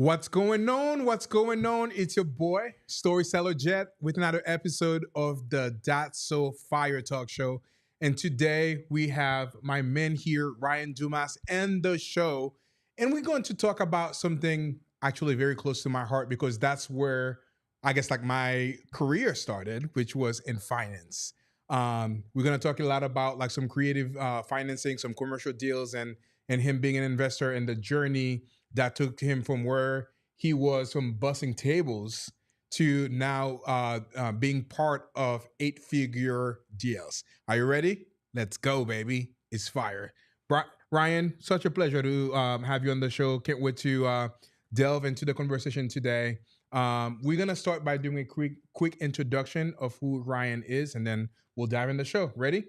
What's going on? What's going on? It's your boy, Storyteller Jet, with another episode of the That's So Fire Talk Show. And today we have my men here, Ryan Dumas, and the show. And we're going to talk about something actually very close to my heart because that's where I guess like my career started, which was in finance. We're going to talk a lot about like some creative financing, some commercial deals, and him being an investor and the journey that took him from where he was from bussing tables to now being part of eight-figure deals. Are you ready? Let's go, baby. It's fire. Ryan, such a pleasure to have you on the show. Can't wait to delve into the conversation today. We're gonna start by doing a quick introduction of who Ryan is, and then we'll dive in the show. Ready?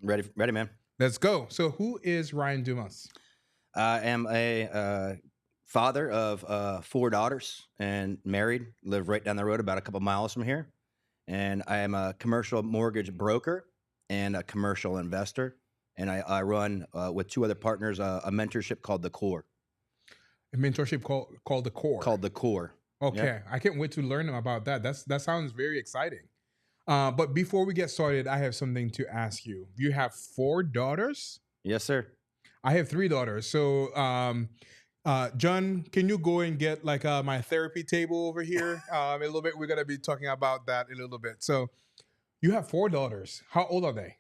Ready, man. Let's go. So, who is Ryan Dumas? I am a father of four daughters and married. Live right down the road, about a couple miles from here. And I am a commercial mortgage broker and a commercial investor. And I run with two other partners a mentorship called the Core. A mentorship called the Core. Called the Core. Okay, Yep. I can't wait to learn about that. That sounds very exciting. But before we get started, I have something to ask you. You have four daughters. Yes, sir. I have three daughters. So, John, can you go and get like my therapy table over here? A little bit. We're gonna be talking about that a little bit. So, you have four daughters. How old are they?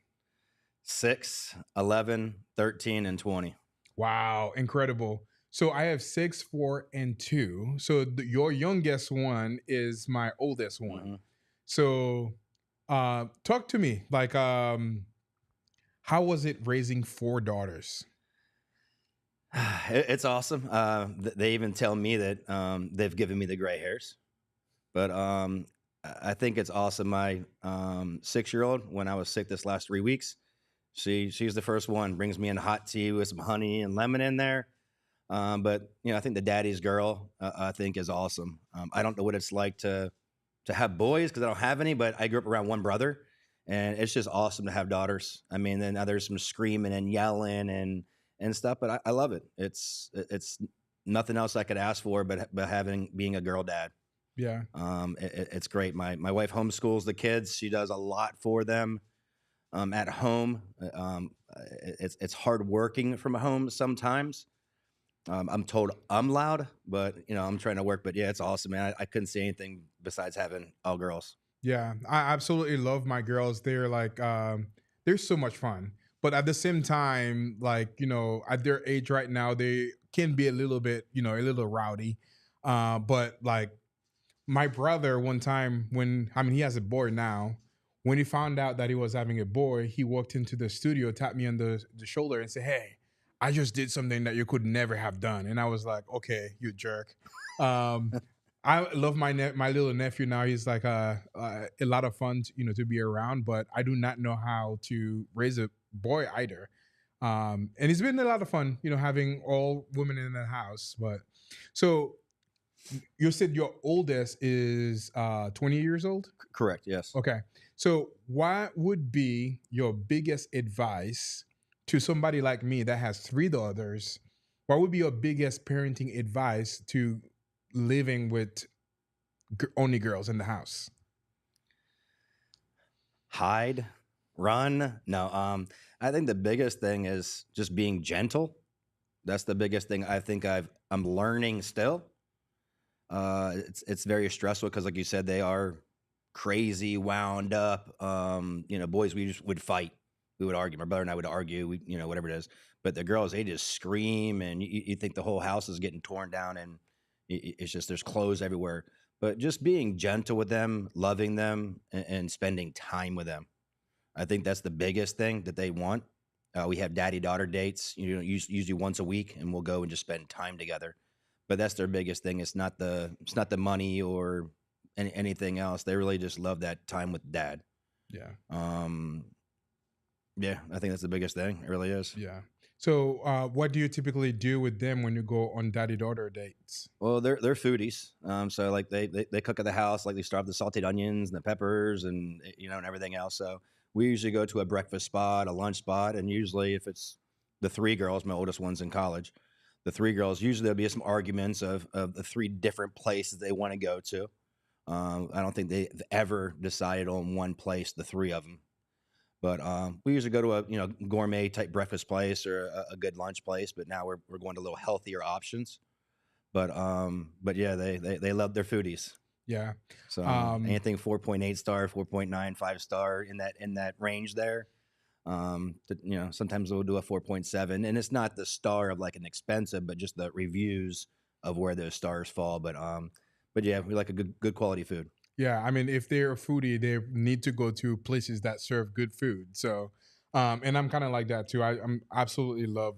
6, 11, 13, and 20. Wow, incredible. So I have 6, 4, and 2. So your youngest one is my oldest one. Mhm. So talk to me. Like, how was it raising four daughters? It's awesome. They even tell me that they've given me the gray hairs. But I think it's awesome. My 6-year-old, when I was sick this last 3 weeks, she's the first one. Brings me in hot tea with some honey and lemon in there. But I think the daddy's girl, I think, is awesome. I don't know what it's like to have boys because I don't have any, but I grew up around one brother, and it's just awesome to have daughters. I mean, then now there's some screaming and yelling and stuff, but I love it. It's nothing else I could ask for, but being a girl dad. Yeah. It's great. My wife homeschools the kids. She does a lot for them at home. It's hard working from home sometimes. I'm told I'm loud, but I'm trying to work. But yeah, it's awesome, man. I couldn't see anything besides having all girls. Yeah, I absolutely love my girls. They're like, they're so much fun. But at the same time, like, at their age right now, they can be a little bit, a little rowdy. But like my brother, one time he has a boy now, when he found out that he was having a boy, he walked into the studio, tapped me on the shoulder and said, "Hey, I just did something that you could never have done." And I was like, "Okay, you jerk." Um, I love my little nephew now. He's like a lot of fun, to be around. But I do not know how to raise a boy either. And it's been a lot of fun, having all women in the house. But so you said your oldest is 20 years old. Correct. Yes. Okay. So what would be your biggest advice to somebody like me that has three daughters? What would be your biggest parenting advice to living with only girls in the house? Hide, run. No. I think the biggest thing is just being gentle. That's the biggest thing I think I'm learning still. It's very stressful because, like you said, they are crazy, wound up. Boys, we just would fight. We would argue. My brother and I would argue. Whatever it is. But the girls, they just scream, and you think the whole house is getting torn down, and it's just there's clothes everywhere. But just being gentle with them, loving them, and spending time with them. I think that's the biggest thing that they want. We have daddy-daughter dates, usually once a week, and we'll go and just spend time together. But that's their biggest thing. It's not the money or anything else. They really just love that time with dad. Yeah. Yeah, I think that's the biggest thing. It really is. Yeah. So what do you typically do with them when you go on daddy-daughter dates? Well, they're foodies. So like they cook at the house. Like they start with the sauteed onions and the peppers and and everything else. So we usually go to a breakfast spot, a lunch spot, and usually if it's the three girls, my oldest one's in college, the three girls. Usually there'll be some arguments of the three different places they want to go to. I don't think they've ever decided on one place, the three of them. But we usually go to a gourmet type breakfast place or a good lunch place. But now we're going to a little healthier options. But yeah, they love their foodies. Yeah. So Um, anything 4.8 star, 4.9, 5 star in that range there. Sometimes we'll do a 4.7, and it's not the star of like an expensive, but just the reviews of where those stars fall. But yeah, we like a good quality food. yeah. I mean, if they're a foodie, they need to go to places that serve good food. So, and I'm kind of like that too. I'm absolutely love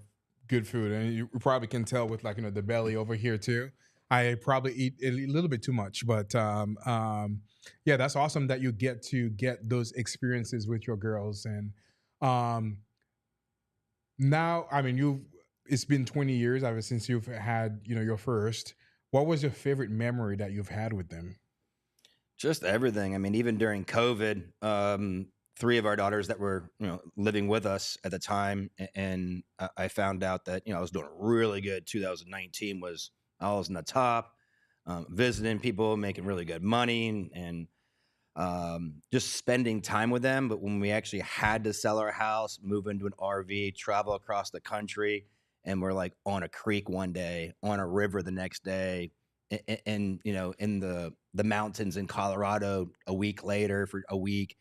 good food, and you probably can tell with like the belly over here too. I probably eat a little bit too much, but yeah, that's awesome that you get to get those experiences with your girls. And um, now, I mean, you've it's been 20 years ever since you've had your first. What was your favorite memory that you've had with them? Just everything. I mean, even during COVID, three of our daughters that were living with us at the time, and I found out that I was doing really good. 2019 was I was in the top, visiting people, making really good money, and just spending time with them. But when we actually had to sell our house, move into an RV, travel across the country, and we're like on a creek one day, on a river the next day, and in the mountains in Colorado a week later for a week,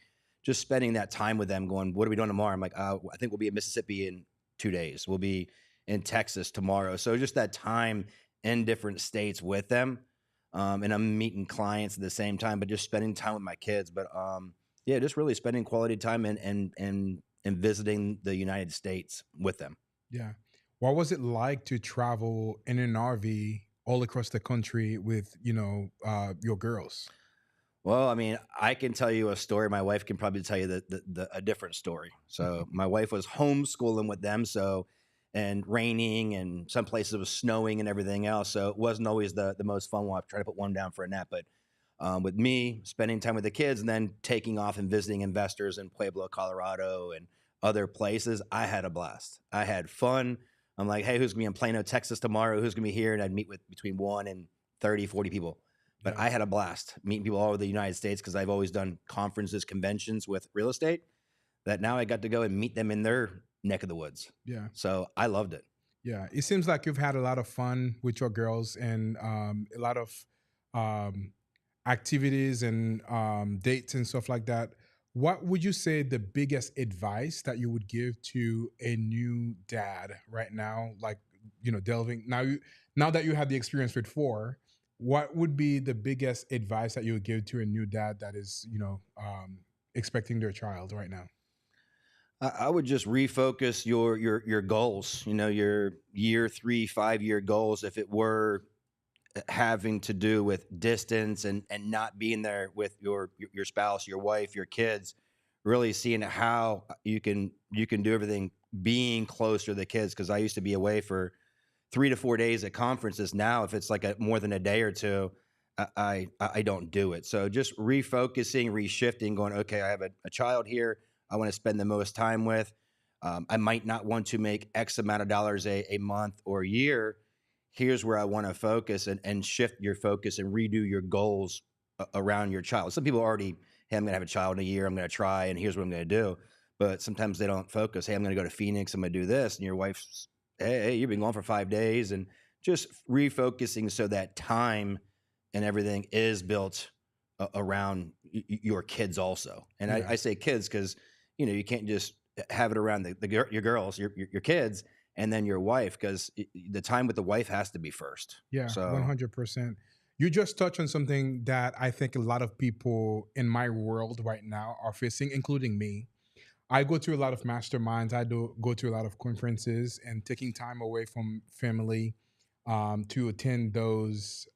just spending that time with them, going, "What are we doing tomorrow?" I'm like, "I think we'll be in Mississippi in 2 days. We'll be in Texas tomorrow." So just that time in different states with them, and I'm meeting clients at the same time, but just spending time with my kids. But yeah, just really spending quality time and visiting the United States with them. Yeah. What was it like to travel in an RV all across the country with, your girls? Well, I mean, I can tell you a story. My wife can probably tell you a different story. So my wife was homeschooling with them, so and raining, and some places it was snowing and everything else. So it wasn't always the most fun one. I try to put one down for a nap, but with me spending time with the kids and then taking off and visiting investors in Pueblo, Colorado, and other places, I had a blast. I had fun. I'm like, hey, who's gonna be in Plano, Texas tomorrow? Who's gonna be here? And I'd meet with between 1 and 30, 40 people. But Yeah. I had a blast meeting people all over the United States because I've always done conferences, conventions with real estate. That now I got to go and meet them in their neck of the woods. Yeah. So I loved it. Yeah. It seems like you've had a lot of fun with your girls and a lot of um, activities and dates and stuff like that. What would you say the biggest advice that you would give to a new dad right now? Like, delving now that you had the experience with four, what would be the biggest advice that you would give to a new dad that is, expecting their child right now? I would just refocus your goals. Your year 3, 5 year goals. If it were having to do with distance and not being there with your spouse, your wife, your kids, really seeing how you can do everything being closer to the kids. Because I used to be away for 3 to 4 days at conferences. Now, if it's like more than a day or two, I don't do it. So just refocusing, reshifting, going, okay, I have a child here I want to spend the most time with. I might not want to make X amount of dollars a month or a year. Here's where I want to focus and shift your focus and redo your goals around your child. Some people already, hey, I'm going to have a child in a year. I'm going to try, and here's what I'm going to do. But sometimes they don't focus. Hey, I'm going to go to Phoenix. I'm going to do this. And your wife's, hey, you've been gone for 5 days. And just refocusing so that time and everything is built around your kids also. And Yeah. I say kids because, you can't just have it around your girls, your kids, and then your wife, because the time with the wife has to be first. Yeah, So 100%. You just touched on something that I think a lot of people in my world right now are facing, including me. I go to a lot of masterminds. I do go to a lot of conferences and taking time away from family to attend those.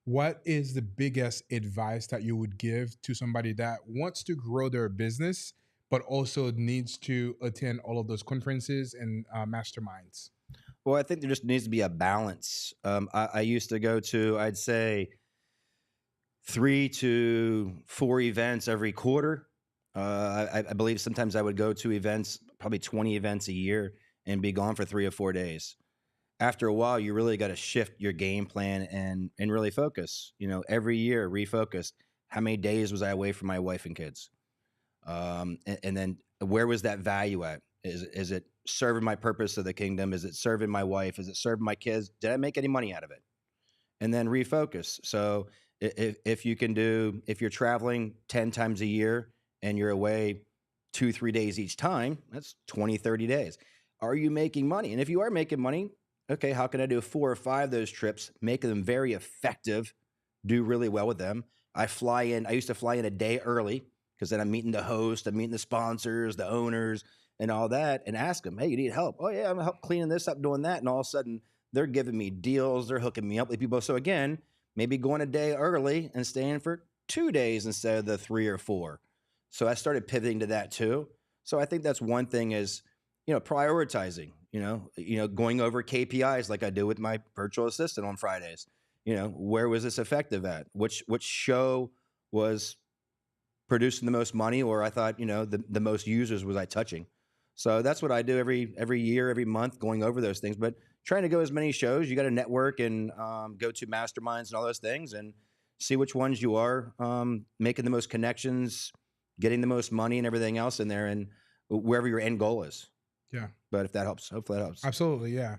What is the biggest advice that you would give to somebody that wants to grow their business, but also needs to attend all of those conferences and masterminds? well, I think there just needs to be a balance. I used to go to, I'd say, 3 to 4 events every quarter. I believe sometimes I would go to events, probably 20 events a year, and be gone for 3 or 4 days. after a while, you really got to shift your game plan and really focus. Every year refocus. How many days was I away from my wife and kids? And then where was that value at? Is it serving my purpose of the kingdom? Is it serving my wife? Is it serving my kids? Did I make any money out of it? And then refocus. So if you're traveling 10 times a year and you're away 2, 3 days each time, that's 20, 30 days. Are you making money? And if you are making money, okay, how can I do 4 or 5 of those trips, make them very effective, do really well with them? I used to fly in a day early because then I'm meeting the host, I'm meeting the sponsors, the owners, and all that, and ask them, hey, you need help? Oh yeah, I'm help cleaning this up, doing that. And all of a sudden they're giving me deals, they're hooking me up with people. So again, maybe going a day early and staying for 2 days instead of the 3 or 4. So I started pivoting to that too. So I think that's one thing is, prioritizing, going over KPIs like I do with my virtual assistant on Fridays. Where was this effective at? Which show was producing the most money, or I thought, the most users was I touching. So that's what I do every year, every month, going over those things. But trying to go as many shows, you got to network and go to masterminds and all those things, and see which ones you are making the most connections, getting the most money, and everything else in there, and wherever your end goal is. Yeah. But if that helps, hopefully that helps. Absolutely, yeah.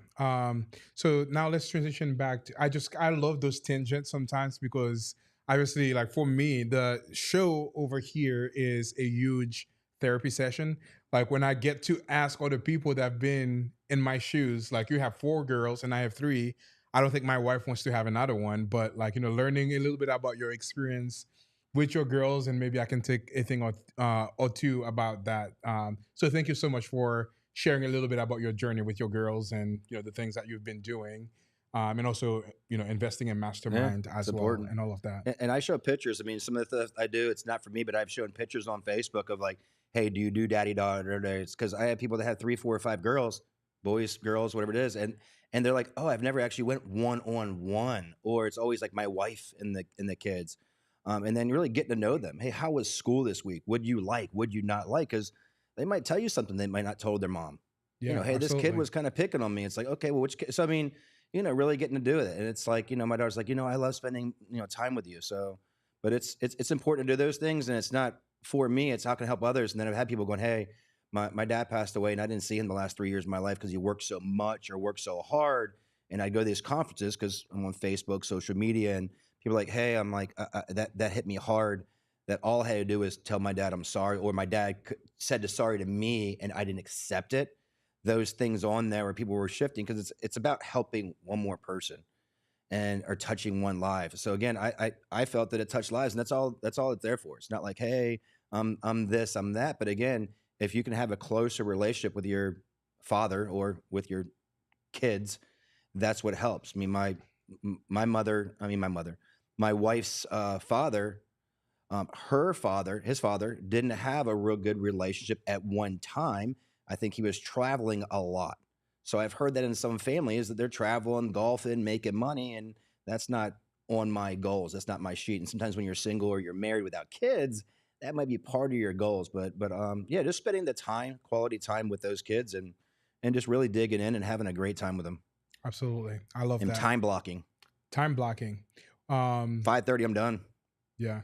So now let's transition back to I love those tangents sometimes because obviously, like for me, the show over here is a huge therapy session. Like when I get to ask other people that have been in my shoes, like you have 4 girls and I have 3. I don't think my wife wants to have another one, but like, learning a little bit about your experience with your girls, and maybe I can take a thing or two about that. So thank you so much for sharing a little bit about your journey with your girls and the things that you've been doing, and also investing in Yeah, mastermind it's as well important. and all of that. And I show pictures. I mean, some of the stuff I do, it's not for me, but I've shown pictures on Facebook of like, hey, do you do daddy daughter days? Because I have people that have 3, 4, or 5 girls, boys, girls, whatever it is, and they're like, oh, I've never actually went 1-on-1, or it's always like my wife and the kids, and then really getting to know them. Hey, how was school this week? What you like? What you not like? Because they might tell you something they might not told their mom. Yeah, Hey, this kid absolutely. was kind of picking on me. It's like, okay, well, which kid? So I mean, really getting to do it. And it's like, my daughter's like, I love spending, time with you. So, but it's important to do those things. And it's not for me, it's how can I help others. And then I've had people going, hey, my dad passed away and I didn't see him the last 3 years of my life because he worked so much or worked so hard. And I go to these conferences because I'm on Facebook, social media, and people are like, hey, I'm like, that hit me hard. That all I had to do was tell my dad I'm sorry, or my dad said sorry to me and I didn't accept it. Those things on there where people were shifting, because it's about helping one more person and or touching one life. So again, I felt that it touched lives, and that's all it's there for. It's not like, hey, I'm this, I'm that. But again, if you can have a closer relationship with your father or with your kids, that's what helps. I mean, my wife's father, his father didn't have a real good relationship at one time. I think he was traveling a lot. So I've heard that in some families that they're traveling, golfing, making money, and that's not on my goals. That's not my sheet. And sometimes when you're single or you're married without kids, that might be part of your goals. But yeah, just spending the time, quality time with those kids, and just really digging in and having a great time with them. Absolutely, I love And that. time blocking. Time blocking. 5:30, I'm done. Yeah.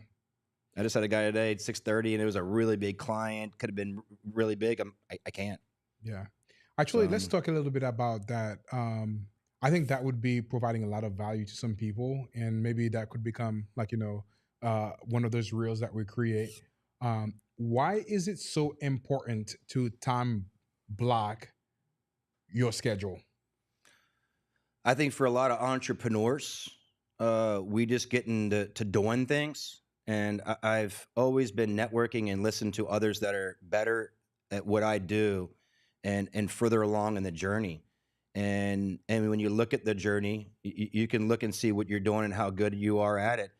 I just had a guy today at 6:30, and it was a really big client. Could have been really big. I can't. Yeah. Actually, let's talk a little bit about that. I think that would be providing a lot of value to some people, and maybe that could become like, one of those reels that we create. Why is it so important to time block your schedule? I think for a lot of entrepreneurs, we just get into doing things. And I've always been networking and listened to others that are better at what I do and further along in the journey. And when you look at the journey, you can look and see what you're doing and how good you are at it.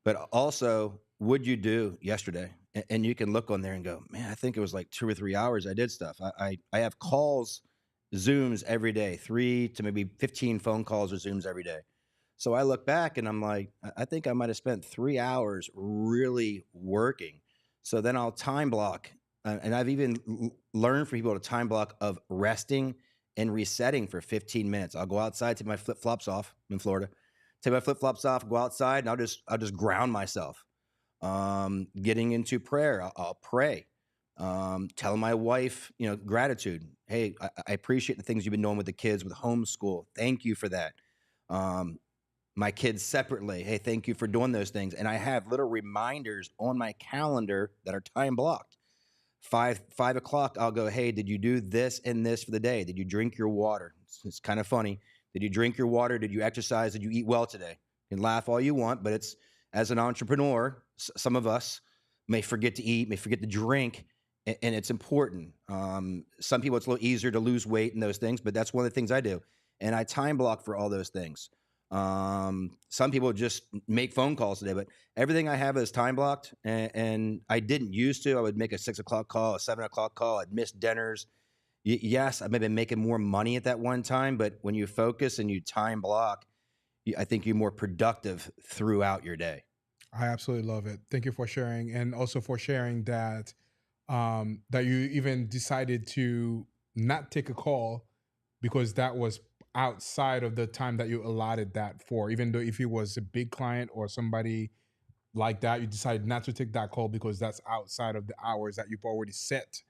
But also, what'd you do yesterday? And you can look on there and go, man, I think it was like 2 or 3 hours I did stuff. I have calls, Zooms every day, 3 to maybe 15 phone calls or Zooms every day. So I look back and I'm like, I think I might have spent 3 hours really working. So then I'll time block. And I've even learned for people to time block of resting and resetting for 15 minutes. I'll go outside, take my flip-flops off. I'm in Florida. Take my flip-flops off, go outside, and I'll just ground myself. Getting into prayer, I'll pray. Telling my wife, gratitude. Hey, I appreciate the things you've been doing with the kids with homeschool. Thank you for that. Um, my kids separately. Hey, thank you for doing those things. And I have little reminders on my calendar that are time blocked. 5 o'clock, I'll go, hey, did you do this and this for the day? Did you drink your water? It's kind of funny. Did you drink your water? Did you exercise? Did you eat well today? You can laugh all you want, but it's, as an entrepreneur, some of us may forget to eat, may forget to drink, and it's important. Some people, it's a little easier to lose weight and those things, but that's one of the things I do. And I time block for all those things. Some people just make phone calls today, but everything I have is time blocked. And I didn't used to. I would make a 6 o'clock call, a 7 o'clock call. I'd miss dinners. Yes, I may have been making more money at that one time, but when you focus and you time block, I think you're more productive throughout your day. I absolutely love it. Thank you for sharing, and also for sharing that that you even decided to not take a call because that was outside of the time that you allotted that for. Even though if it was a big client or somebody like that, you decided not to take that call because that's outside of the hours that you've already set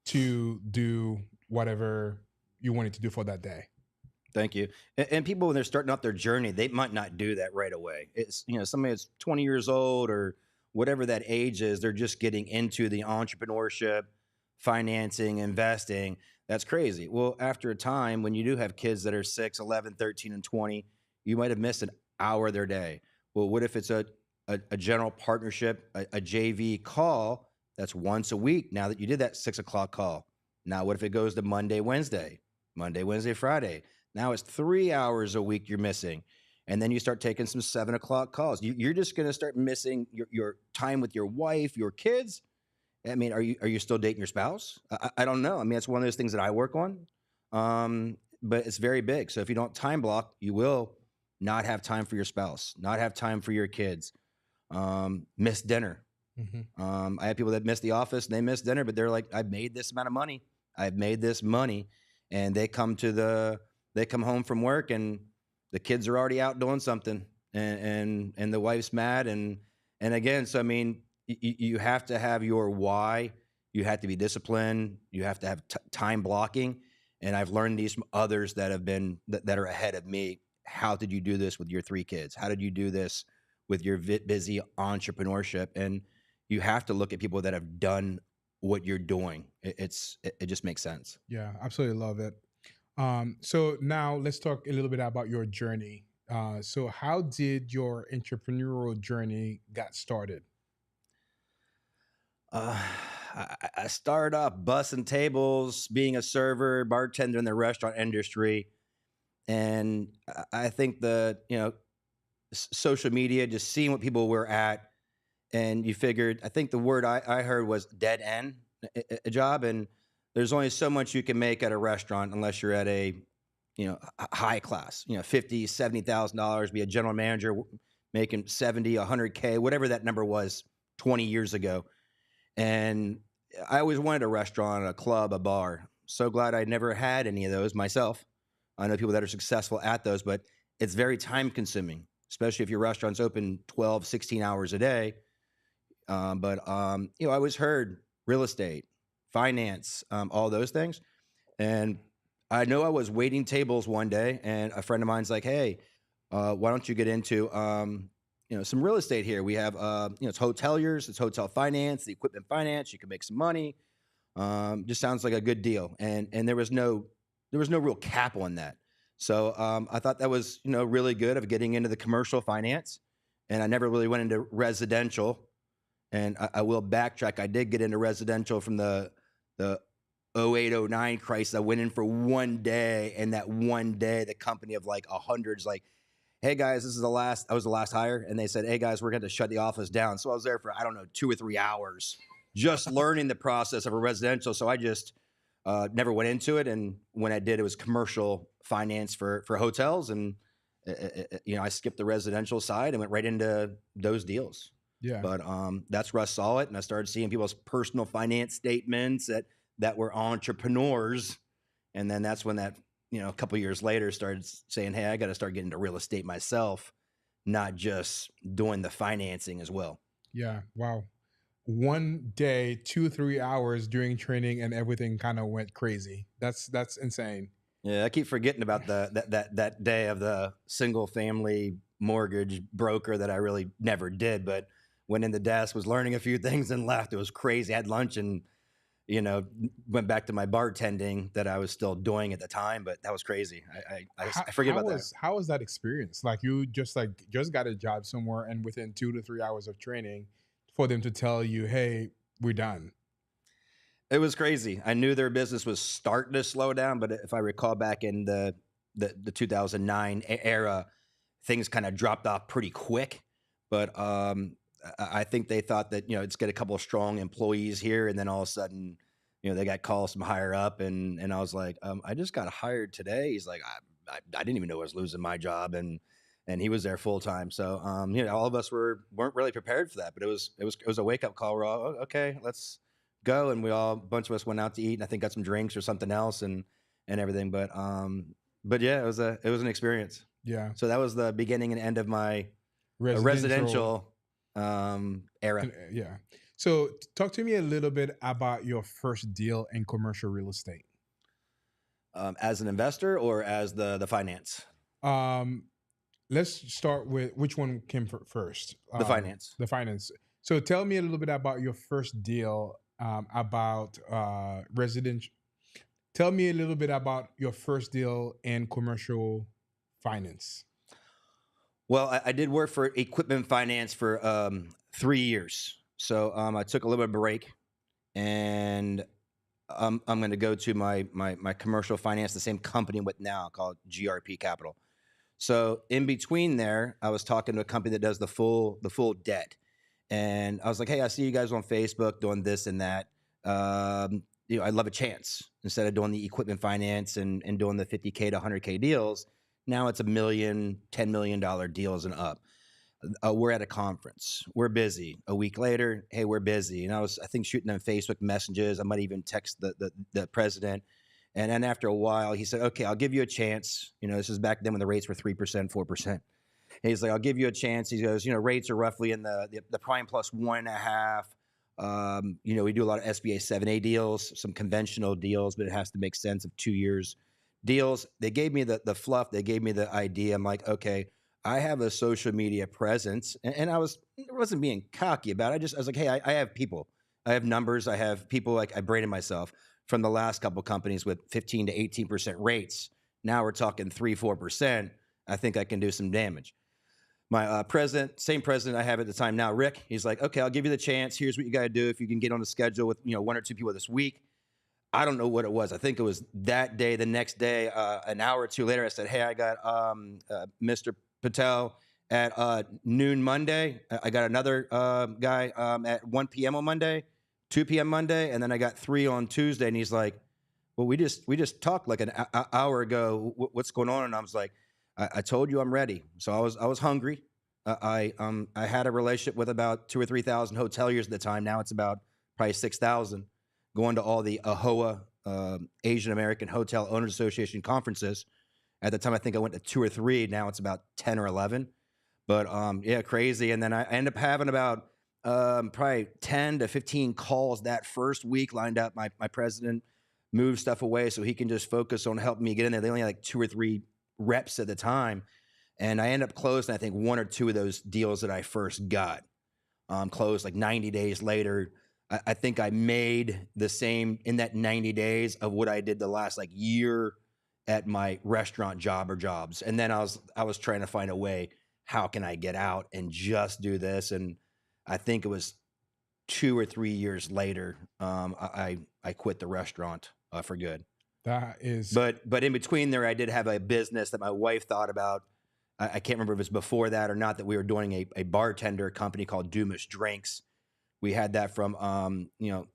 to do whatever you wanted to do for that day. Thank you. And people, when they're starting out their journey, they might not do that right away. It's, somebody that's 20 years old or whatever that age is, they're just getting into the entrepreneurship, financing, investing. That's crazy. Well, after a time, when you do have kids that are 6, 11, 13, and 20, you might have missed an hour of their day. Well, what if it's a general partnership, a JV call that's once a week now that you did that 6 o'clock call? Now, what if it goes to Monday, Wednesday, Friday? Now it's 3 hours a week you're missing. And then you start taking some 7 o'clock calls. You're just going to start missing your time with your wife, your kids. I mean, are you still dating your spouse? I don't know. I mean, it's one of those things that I work on, but it's very big. So if you don't time block, you will not have time for your spouse, not have time for your kids, miss dinner. I have people that miss the office and they miss dinner, but they're like, I've made this amount of money. I've made this money. And they come home from work and the kids are already out doing something and the wife's mad. And again, so, I mean, you have to have your why. You have to be disciplined. You have to have time blocking. And I've learned these from others that have been, that are ahead of me. How did you do this with your 3 kids? How did you do this with your busy entrepreneurship? And you have to look at people that have done what you're doing. It just makes sense. Yeah, absolutely love it. So now let's talk a little bit about your journey. So how did your entrepreneurial journey got started? I started off bussing tables, being a server, bartender in the restaurant industry. And I think social media, just seeing what people were at, and you figured, I think the word I heard was dead end, a job. And there's only so much you can make at a restaurant unless you're at a high class, $50,000, $70,000, be a general manager making 70, 100K, whatever that number was 20 years ago. And I always wanted a restaurant, a club, a bar. So glad I never had any of those myself. I know people that are successful at those, but it's very time consuming, especially if your restaurant's open 12, 16 hours a day. I always heard real estate, finance, all those things. And I know I was waiting tables one day and a friend of mine's like, hey, why don't you get into, some real estate here? We have, it's hoteliers, it's hotel finance, the equipment finance. You can make some money. Just sounds like a good deal. And there was no real cap on that. So I thought that was, really good of getting into the commercial finance. And I never really went into residential. And I will backtrack. I did get into residential from the 08, 09 crisis. I went in for one day, and that one day, the company of like 100's like, hey guys, I was the last hire. And they said, hey guys, we're going to shut the office down. So I was there for, 2 or 3 hours, just learning the process of a residential. So I just never went into it. And when I did, it was commercial finance for hotels. And, I skipped the residential side and went right into those deals. Yeah. But that's where I saw it. And I started seeing people's personal finance statements that were entrepreneurs. And then that's when that a couple years later, started saying, hey, I got to start getting into real estate myself, not just doing the financing as well. Yeah. Wow. One day, 2 3 hours during training, and everything kind of went crazy. That's insane. Yeah, I keep forgetting about that day of the single family mortgage broker that I really never did, but went in the desk, was learning a few things and left. It was crazy. I had lunch and went back to my bartending that I was still doing at the time, but that was crazy. I forget about that. How was that experience? Like you just got a job somewhere, and within 2 to 3 hours of training, for them to tell you, "Hey, we're done." It was crazy. I knew their business was starting to slow down, but if I recall back in the 2009 era, things kind of dropped off pretty quick. But I think they thought that let's get a couple of strong employees here, and then all of a sudden, they got calls from higher up, and I was like, I just got hired today. He's like, I didn't even know I was losing my job, and he was there full time. So all of us weren't really prepared for that, but it was a wake up call. We're all okay, let's go, and a bunch of us went out to eat, and I think got some drinks or something else, and everything. But yeah, it was an experience. Yeah. So that was the beginning and end of my residential era. Yeah. So talk to me a little bit about your first deal in commercial real estate. As an investor or as the finance? Let's start with which one came first. The finance. The finance. So tell me a little bit about your first deal about residential. Tell me a little bit about your first deal in commercial finance. Well, I did work for equipment finance for 3 years. So I took a little bit of a break, and I'm going to go to my commercial finance, the same company I'm with now, called GRP Capital. So in between there, I was talking to a company that does the full debt, and I was like, hey, I see you guys on Facebook doing this and that. I'd love a chance instead of doing the equipment finance and doing the $50K to $100K deals. Now it's $1 million, $10 million deals and up. We're at a conference. We're busy. A week later, hey, we're busy. And I think, shooting them Facebook messages. I might even text the president. And then after a while, he said, okay, I'll give you a chance. This is back then when the rates were 3%, 4%. And he's like, I'll give you a chance. He goes, rates are roughly in the prime plus 1.5. We do a lot of SBA 7A deals, some conventional deals, but it has to make sense of 2 years deals. They gave me the fluff. They gave me the idea. I'm like, okay, I have a social media presence, and I wasn't being cocky about it. I was like, hey, I have people. I have numbers. I have people. Like, I branded myself from the last couple of companies with 15 to 18% rates. Now we're talking 3-4%. I think I can do some damage. My same president I have at the time now, Rick, he's like, okay, I'll give you the chance. Here's what you got to do. If you can get on the schedule with 1 or 2 people this week. I don't know what it was. I think it was that day. The next day, an hour or two later, I said, hey, I got Mr. Patel at noon Monday. I got another guy at 1 p.m. on Monday, 2 p.m. Monday, and then I got 3 on Tuesday. And he's like, well, we just talked like an hour ago. What's going on? And I was like, I told you I'm ready. So I was hungry. I had a relationship with about 2,000 or 3,000 hoteliers at the time. Now it's about probably 6,000. Going to all the AHOA, Asian American Hotel Owners Association conferences. At the time, I think I went to 2 or 3. Now it's about 10 or 11. But yeah, crazy. And then I end up having about probably 10 to 15 calls that first week lined up. My president moved stuff away so he can just focus on helping me get in there. They only had like 2 or 3 reps at the time. And I end up closing, I think, 1 or 2 of those deals that I first got. Closed like 90 days later. I think I made the same in that 90 days of what I did the last like year at my restaurant job or jobs. And then I was trying to find a way, how can I get out and just do this? And I think it was 2 or 3 years later, I quit the restaurant for good. That is. But in between there, I did have a business that my wife thought about. I can't remember if it was before that or not, that we were doing a bartender company called Dumas Drinks. We had that from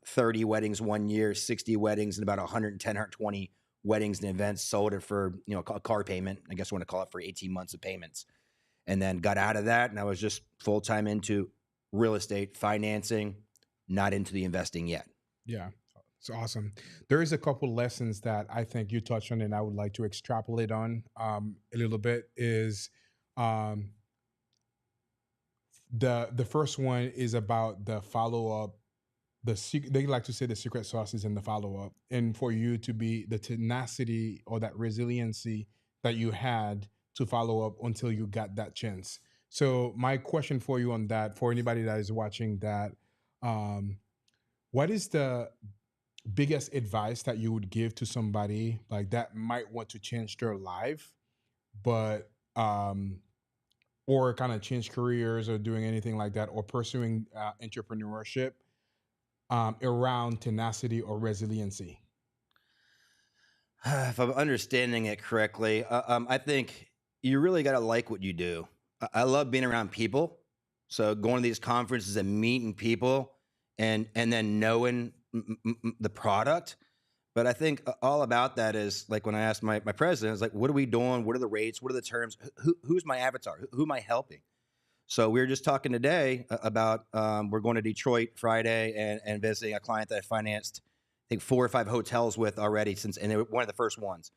30 weddings 1 year, 60 weddings, and about 110, 120 weddings and events. Sold it for a car payment. I guess I want to call it for 18 months of payments, and then got out of that, and I was just full time into real estate financing, not into the investing yet. Yeah. It's awesome. There is a couple lessons that I think you touched on, and I would like to extrapolate on a little bit. Is um, the first one is about the follow up. They like to say the secret sauce is in the follow up, and for you to be the tenacity or that resiliency that you had to follow up until you got that chance. So my question for you on that, for anybody that is watching that, um, what is the biggest advice that you would give to somebody like that might want to change their life, but or kind of change careers or doing anything like that, or pursuing entrepreneurship around tenacity or resiliency? If I'm understanding it correctly, I think you really got to like what you do. I love being around people. So going to these conferences and meeting people and then knowing the product. But I think all about that is like when I asked my president, it's like, what are we doing? What are the rates? What are the terms? Who's my avatar? Who am I helping? So we were just talking today about we're going to Detroit Friday and visiting a client that I financed, I think 4 or 5 hotels with already since, and they were one of the first ones.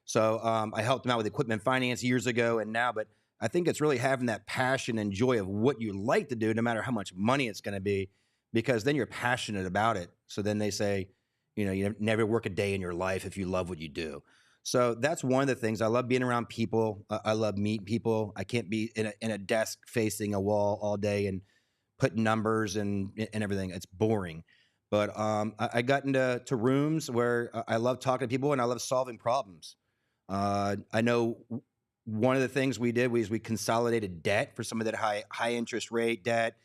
So I helped them out with equipment finance years ago and now, but I think it's really having that passion and joy of what you like to do, no matter how much money it's going to be, because then you're passionate about it. So then they say, you never work a day in your life if you love what you do. So that's one of the things. I love being around people. I love meeting people. I can't be in a desk facing a wall all day and putting numbers and everything. It's boring. But I got into rooms where I love talking to people and I love solving problems. I know one of the things we did was we consolidated debt for some of that high interest rate debt,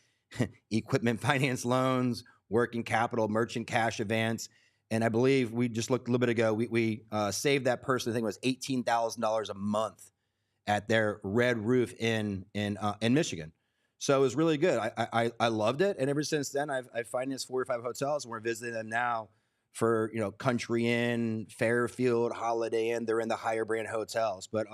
equipment finance loans, working capital, merchant cash advance. And I believe we just looked a little bit ago. We saved that person. I think it was $18,000 a month at their red roof in Michigan. So it was really good. I loved it, and ever since then, I've financed 4 or 5 hotels, and we're visiting them now for Country Inn, Fairfield, Holiday Inn. They're in the higher brand hotels, but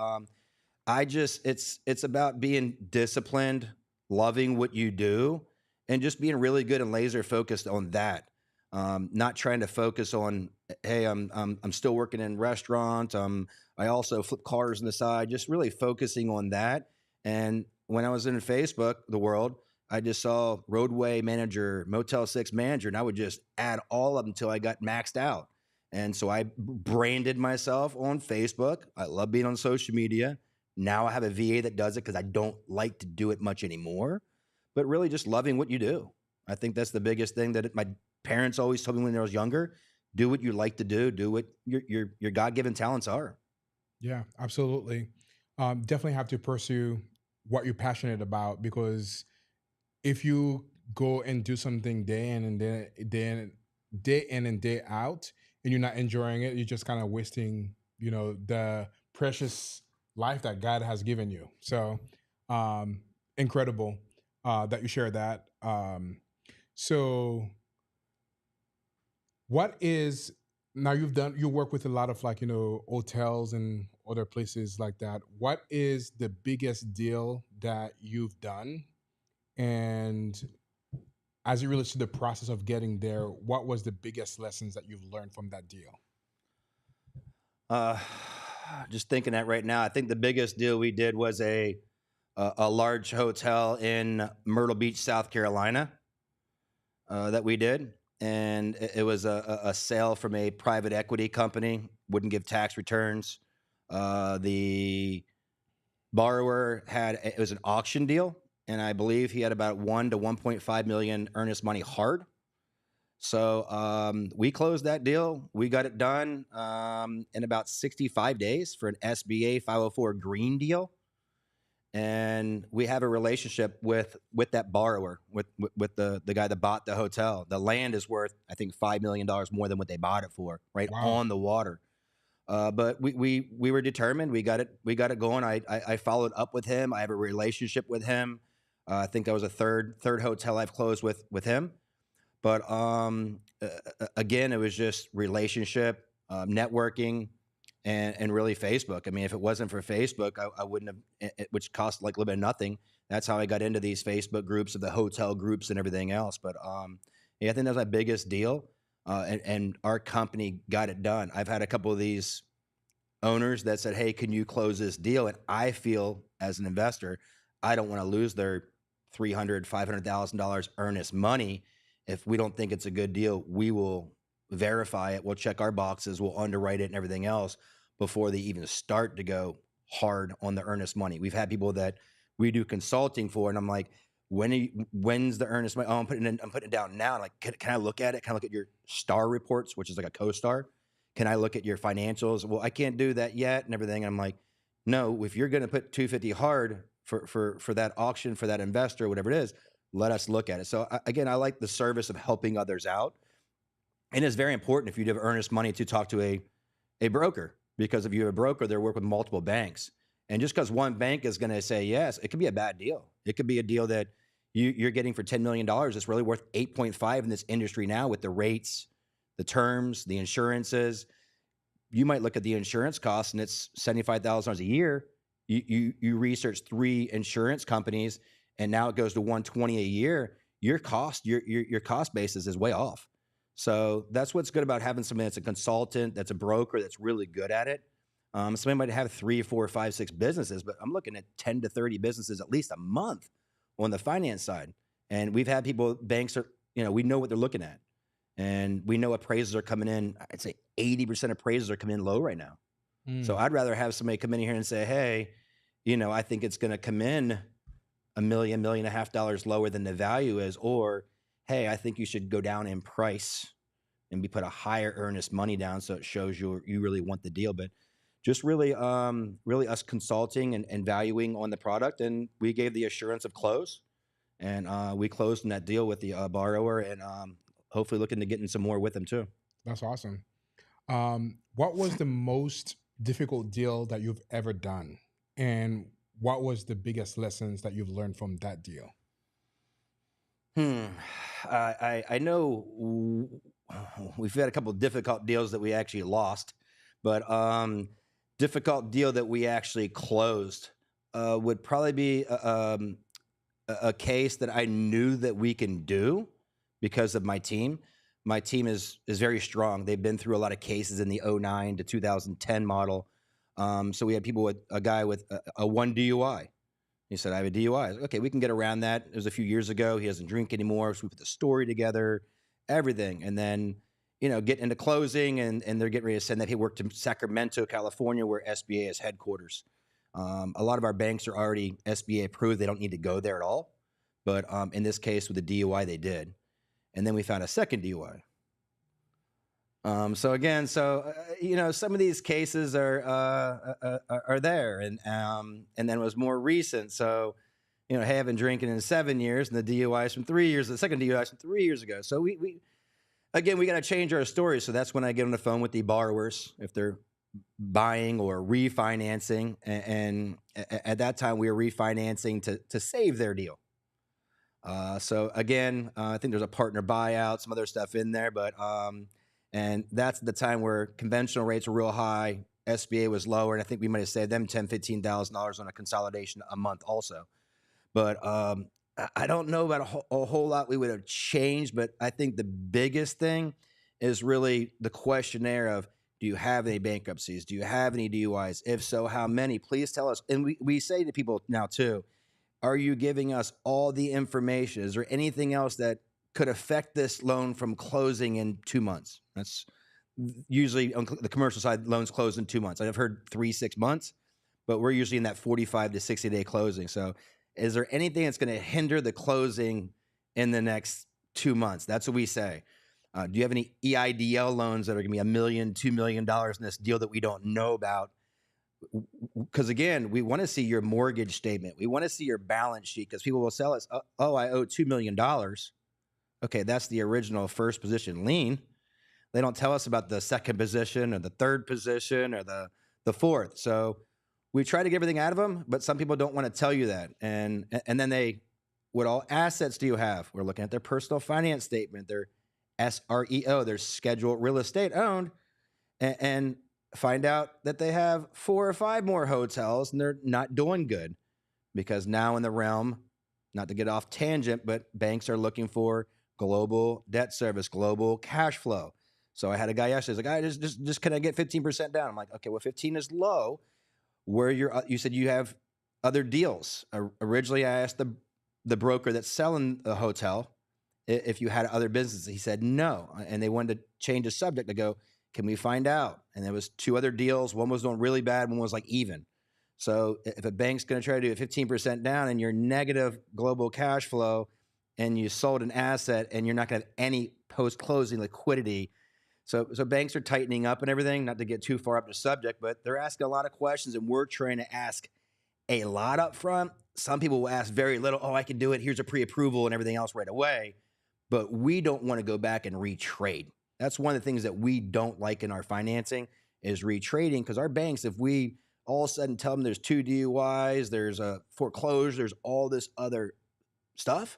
it's about being disciplined, loving what you do, and just being really good and laser focused on that. Not trying to focus on, hey, I'm still working in restaurants. I also flip cars on the side. Just really focusing on that. And when I was in Facebook, the world, I just saw roadway manager, Motel 6 manager, and I would just add all of them until I got maxed out. And so I branded myself on Facebook. I love being on social media. Now I have a VA that does it because I don't like to do it much anymore. But really just loving what you do. I think that's the biggest thing that my parents always told me when I was younger. Do what you like to do. Do what your God-given talents are. Yeah, absolutely. Definitely have to pursue what you're passionate about, because if you go and do something day in and day out, and you're not enjoying it, you're just kind of wasting, the precious life that God has given you. So, incredible that you share that. So what is now you work with a lot of, like, hotels and other places like that. What is the biggest deal that you've done? And as it relates to the process of getting there, what was the biggest lessons that you've learned from that deal? Uh, just thinking that right now, I think the biggest deal we did was a large hotel in Myrtle Beach, South Carolina, that we did, and it was a sale from a private equity company. Wouldn't give tax returns. The borrower it was an auction deal, and I believe he had about 1 to 1.5 million earnest money hard. So we closed that deal. We got it done in about 65 days for an SBA 504 green deal. And we have a relationship with that borrower, with the guy that bought the hotel. The land is worth, I think, $5 million more than what they bought it for, right? Wow. On the water. But we were determined. We got it going. I followed up with him. I have a relationship with him. I think that was a third hotel I've closed with him. But again, it was just relationship, networking, and really Facebook. I mean, if it wasn't for Facebook, I wouldn't have, which cost like a little bit of nothing. That's how I got into these Facebook groups of the hotel groups and everything else. But yeah, I think that was my biggest deal. and our company got it done. I've had a couple of these owners that said, "Hey, can you close this deal?" And I feel as an investor, I don't want to lose their $300,000, $500,000 earnest money. If we don't think it's a good deal, we will verify it. We'll check our boxes. We'll underwrite it and everything else before they even start to go hard on the earnest money. We've had people that we do consulting for, and I'm like, when's the earnest money? Oh, I'm putting it down now. Like, can I look at it? Can I look at your star reports, which is like a co-star? Can I look at your financials? Well, I can't do that yet and everything. I'm like, no, if you're going to put 250 hard for that auction, for that investor, whatever it is, let us look at it. So again, I like the service of helping others out. And it's very important if you have earnest money to talk to a broker, because if you have a broker, they work with multiple banks. And just because one bank is going to say yes, it could be a bad deal. It could be a deal that you're getting for $10 million. It's really worth 8.5 in this industry now with the rates, the terms, the insurances. You might look at the insurance costs and it's $75,000 a year. You research 3 insurance companies and now it goes to $120 a year. Your cost basis is way off. So that's what's good about having somebody that's a consultant, that's a broker, that's really good at it. Somebody might have 3, 4, 5, 6 businesses, but I'm looking at 10 to 30 businesses at least a month on the finance side. And we've had people, banks are, we know what they're looking at. And we know appraisals are coming in. I'd say 80% appraisals are coming in low right now. So I'd rather have somebody come in here and say, hey, I think it's going to come in $1 million, $1.5 million lower than the value is. Or, hey, I think you should go down in price and we put a higher earnest money down so it shows you really want the deal. But just really us consulting and valuing on the product. And we gave the assurance of close. And we closed in that deal with the borrower and hopefully looking to get in some more with them too. That's awesome. What was the most difficult deal that you've ever done? And what was the biggest lessons that you've learned from that deal? I know we've had a couple of difficult deals that we actually lost, but difficult deal that we actually closed would probably be a case that I knew that we can do because of my team. My team is very strong. They've been through a lot of cases in the 2009 to 2010 model. So we had people with a guy with a 1 DUI. He said, I have a DUI. I said, okay, we can get around that. It was a few years ago. He doesn't drink anymore. So we put the story together, everything. And then, get into closing and they're getting ready to send that. He worked in Sacramento, California, where SBA is headquarters. A lot of our banks are already SBA approved. They don't need to go there at all. But in this case with the DUI, they did. And then we found a second DUI. So again, some of these cases are there, and then it was more recent. So, hey, I've been drinking in 7 years, and the DUI is from 3 years. The second DUI is from 3 years ago. So we got to change our story. So that's when I get on the phone with the borrowers if they're buying or refinancing, and at that time we were refinancing to save their deal. So again, I think there's a partner buyout, some other stuff in there, but and that's the time where conventional rates were real high, SBA was lower, and I think we might have saved them $10,000, $15,000 on a consolidation a month also. But I don't know about a whole lot we would have changed, but I think the biggest thing is really the questionnaire of, do you have any bankruptcies? Do you have any DUIs? If so, how many? Please tell us. And we say to people now too, are you giving us all the information? Is there anything else that could affect this loan from closing in 2 months? That's usually on the commercial side, loans close in 2 months. I've heard 3-6 months, but we're usually in that 45 to 60 day closing. So is there anything that's going to hinder the closing in the next 2 months? That's what we say. Do you have any EIDL loans that are going to be $1 million, $2 million in this deal that we don't know about? Because again, we want to see your mortgage statement. We want to see your balance sheet, because people will sell us, oh, I owe $2 million. Okay, that's the original first position lien. They don't tell us about the second position or the third position or the fourth. So we try to get everything out of them, but some people don't want to tell you that. And then what all assets do you have? We're looking at their personal finance statement, their SREO, their scheduled real estate owned, and find out that they have 4 or 5 more hotels and they're not doing good, because now in the realm, not to get off tangent, but banks are looking for global debt service, global cash flow. So I had a guy yesterday. He's like, just can I get 15% down? I'm like, okay, well, 15 is low. You said you have other deals. Originally, I asked the broker that's selling the hotel if you had other businesses. He said no, and they wanted to change the subject to go, can we find out? And there was 2 other deals. One was doing really bad. One was like even. So if a bank's going to try to do a 15% down and you're negative global cash flow and you sold an asset and you're not going to have any post-closing liquidity. So banks are tightening up and everything, not to get too far up the subject, but they're asking a lot of questions and we're trying to ask a lot up front. Some people will ask very little. Oh, I can do it. Here's a pre-approval and everything else right away. But we don't want to go back and retrade. That's one of the things that we don't like in our financing is retrading, because our banks, if we all of a sudden tell them there's 2 DUIs, there's a foreclosure, there's all this other stuff,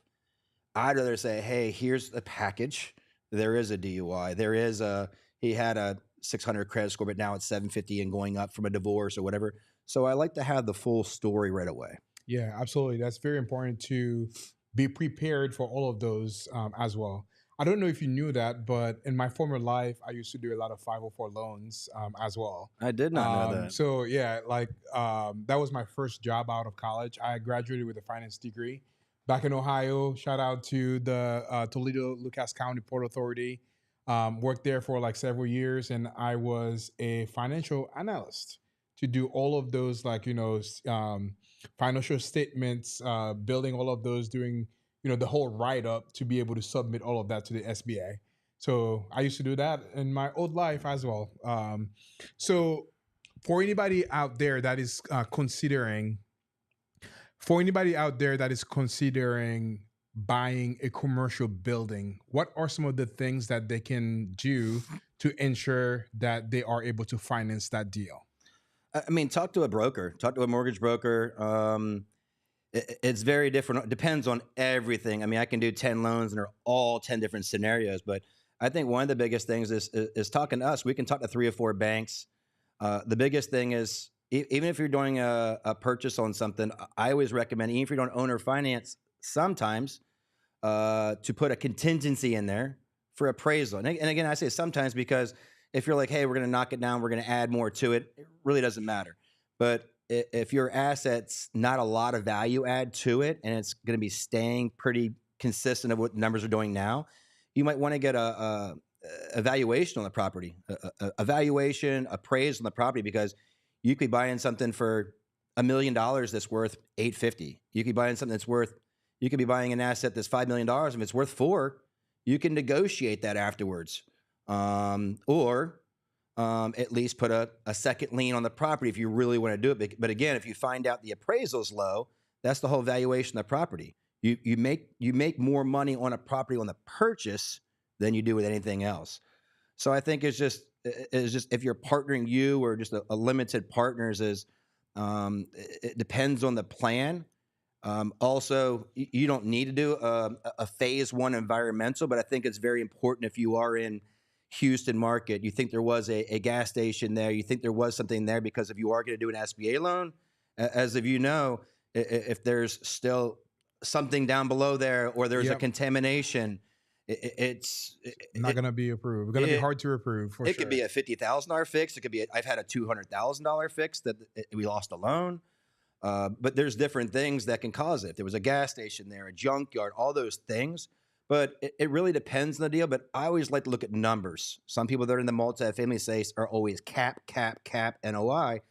I'd rather say, hey, here's the package. There is a DUI. He had a 600 credit score, but now it's 750 and going up from a divorce or whatever. So I like to have the full story right away. Yeah, absolutely. That's very important to be prepared for all of those as well. I don't know if you knew that, but in my former life, I used to do a lot of 504 loans as well. I did not know that. So yeah, that was my first job out of college. I graduated with a finance degree back in Ohio. Shout out to the Toledo Lucas County Port Authority. Worked there for like several years, and I was a financial analyst to do all of those financial statements, building all of those, doing the whole write up to be able to submit all of that to the SBA. So I used to do that in my old life as well. So for anybody out there that is considering buying a commercial building, what are some of the things that they can do to ensure that they are able to finance that deal? I mean, talk to a broker, talk to a mortgage broker. It's very different. It depends on everything. I mean, I can do 10 loans and they're all 10 different scenarios, but I think one of the biggest things is talking to us. We can talk to 3 or 4 banks. The biggest thing is, even if you're doing a purchase on something, I always recommend, even if you're doing owner finance, sometimes to put a contingency in there for appraisal. And again, I say sometimes because if you're like, hey, we're going to knock it down, we're going to add more to it, it really doesn't matter. But if your asset's not a lot of value add to it and it's going to be staying pretty consistent of what numbers are doing now, you might want to get a valuation on the property, a valuation appraised on the property, because you could be buying something for $1 million that's worth $850. You could be buying something you could be buying an asset that's $5 million. If it's worth $4 million, you can negotiate that afterwards. Or at least put a second lien on the property if you really want to do it. But again, if you find out the appraisal's low, that's the whole valuation of the property. You make more money on a property on the purchase than you do with anything else. So I think it's just if you're partnering you or just a limited partners it depends on the plan. Also, you don't need to do a phase 1 environmental, but I think it's very important if you are in Houston market, you think there was a gas station there, you think there was something there, because if you are going to do an SBA loan, as if if there's still something down below there or there's a contamination, it's not going to be approved. It's going to be hard to approve. It could be a $50,000 fix. It could be I've had a $200,000 fix that we lost a loan. But there's different things that can cause it. If there was a gas station there, a junkyard, all those things. But it really depends on the deal. But I always like to look at numbers. Some people that are in the multifamily space are always cap NOI.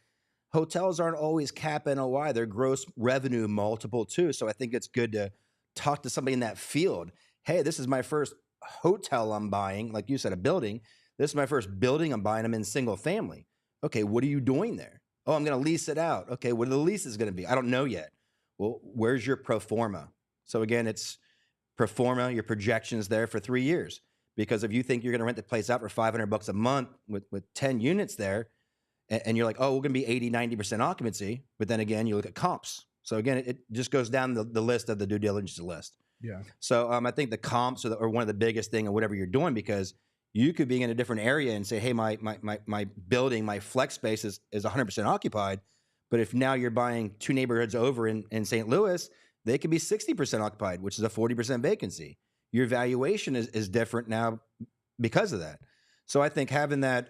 Hotels aren't always cap NOI. They're gross revenue multiple too. So I think it's good to talk to somebody in that field. Hey, this is my first hotel I'm buying. Like you said, a building. This is my first building I'm buying. I'm in single family. Okay, what are you doing there? Oh, I'm going to lease it out. Okay, what are the leases going to be? I don't know yet. Well, where's your pro forma? So again, it's pro forma, your projections there for 3 years. Because if you think you're going to rent the place out for $500 a month with 10 units there, and you're like, oh, we're going to be 80, 90% occupancy. But then again, you look at comps. So again, it just goes down the list of the due diligence list. Yeah. So I think the comps are one of the biggest thing in whatever you're doing, because you could be in a different area and say, hey, my building, my flex space is 100% occupied. But if now you're buying 2 neighborhoods over in St. Louis, they could be 60% occupied, which is a 40% vacancy. Your valuation is different now because of that. So I think having that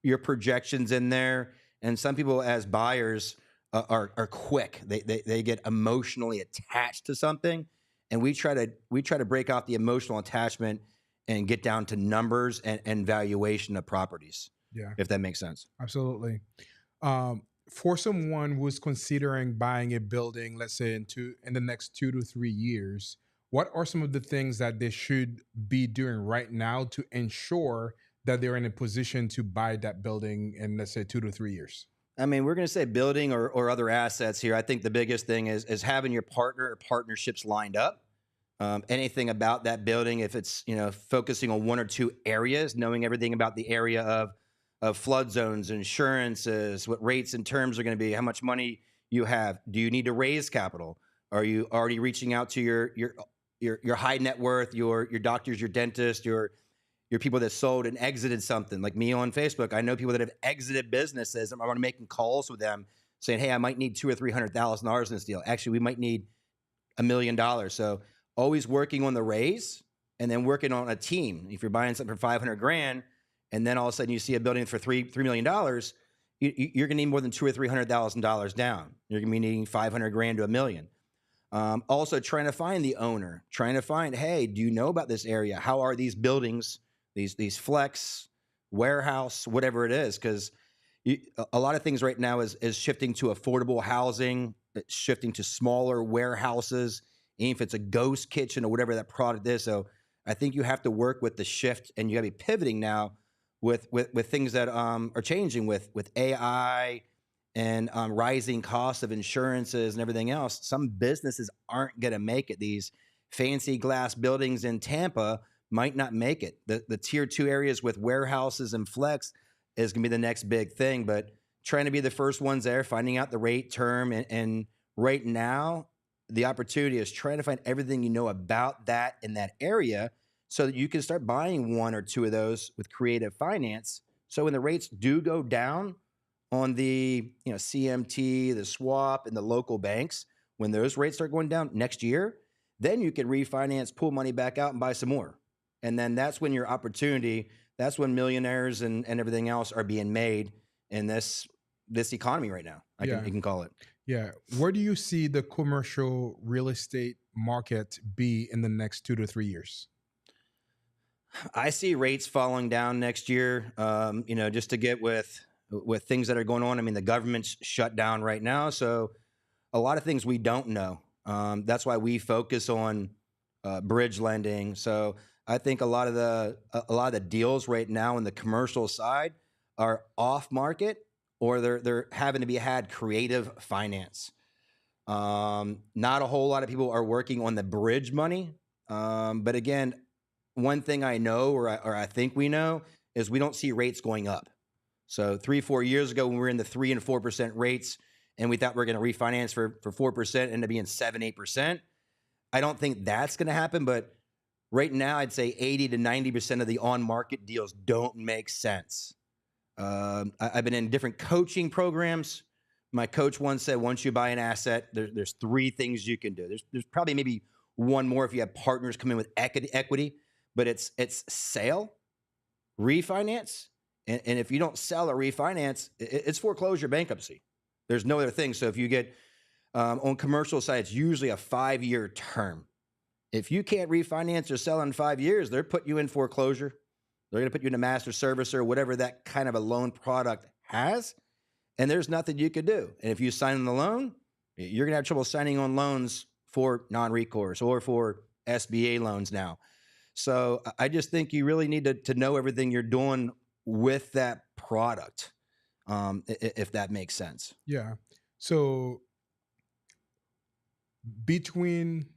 your projections in there, and some people as buyers are quick. They get emotionally attached to something, and we try to break off the emotional attachment and get down to numbers and valuation of properties, Yeah, if that makes sense. absolutely. Um, for someone who's considering buying a building, let's say in the next 2 to 3 years, what are some of the things that they should be doing right now to ensure that they're in a position to buy that building in, let's say, 2 to 3 years? I mean, we're going to say building or other assets here. I think the biggest thing is having your partner or partnerships lined up. Anything about that building, if it's focusing on one or two areas, knowing everything about the area of flood zones, insurances, what rates and terms are going to be, how much money you have. Do you need to raise capital? Are you already reaching out to your high net worth, your doctors, your dentist, your people that sold and exited something like me on Facebook? I know people that have exited businesses. I'm already making calls with them saying, "Hey, I might need $200,000 or $300,000 in this deal. Actually, we might need $1 million." So always working on the raise and then working on a team. If you're buying something for 500 grand, and then all of a sudden you see a building for $3 million, you're going to need more than $200,000 or $300,000 down. You're going to be needing 500 grand to $1 million. Also, trying to find the owner, trying to find, hey, do you know about this area? How are these buildings? These flex, warehouse, whatever it is, because a lot of things right now is shifting to affordable housing, it's shifting to smaller warehouses, even if it's a ghost kitchen or whatever that product is. So I think you have to work with the shift, and you got to be pivoting now with things that are changing with AI and rising costs of insurances and everything else. Some businesses aren't going to make it. These fancy glass buildings in Tampa might not make it. The tier 2 areas with warehouses and flex is going to be the next big thing, but trying to be the first ones there, finding out the rate term. And right now, the opportunity is trying to find everything you know about that in that area so that you can start buying one or two of those with creative finance. So when the rates do go down on the CMT, the swap, and the local banks, when those rates start going down next year, then you can refinance, pull money back out, and buy some more. And then that's when your opportunity, that's when millionaires and everything else are being made in this economy right now. You can call it. Yeah. Where do you see the commercial real estate market be in the next 2 to 3 years? I see rates falling down next year, just to get with things that are going on. I mean, the government's shut down right now, so a lot of things we don't know. That's why we focus on bridge lending. So I think a lot of the deals right now in the commercial side are off market, or they're having to be had creative finance. Not a whole lot of people are working on the bridge money. But again, one thing I know, or I think we know, is we don't see rates going up. So 3-4 years ago, when we were in the 3% and 4% rates, and we thought we were going to refinance for 4%, end up being 7-8%. I don't think that's going to happen, but right now, I'd say 80 to 90% of the on-market deals don't make sense. I've been in different coaching programs. My coach once said, once you buy an asset, there's 3 things you can do. There's probably maybe one more if you have partners come in with equity, but it's sale, refinance, and if you don't sell or refinance, it's foreclosure, bankruptcy. There's no other thing. So if you get on commercial side, it's usually a 5-year term. If you can't refinance or sell in 5 years, they're putting you in foreclosure. They're going to put you in a master servicer, whatever that kind of a loan product has, and there's nothing you could do. And if you sign on the loan, you're going to have trouble signing on loans for non-recourse or for SBA loans now. So I just think you really need to know everything you're doing with that product, if that makes sense. Yeah. So between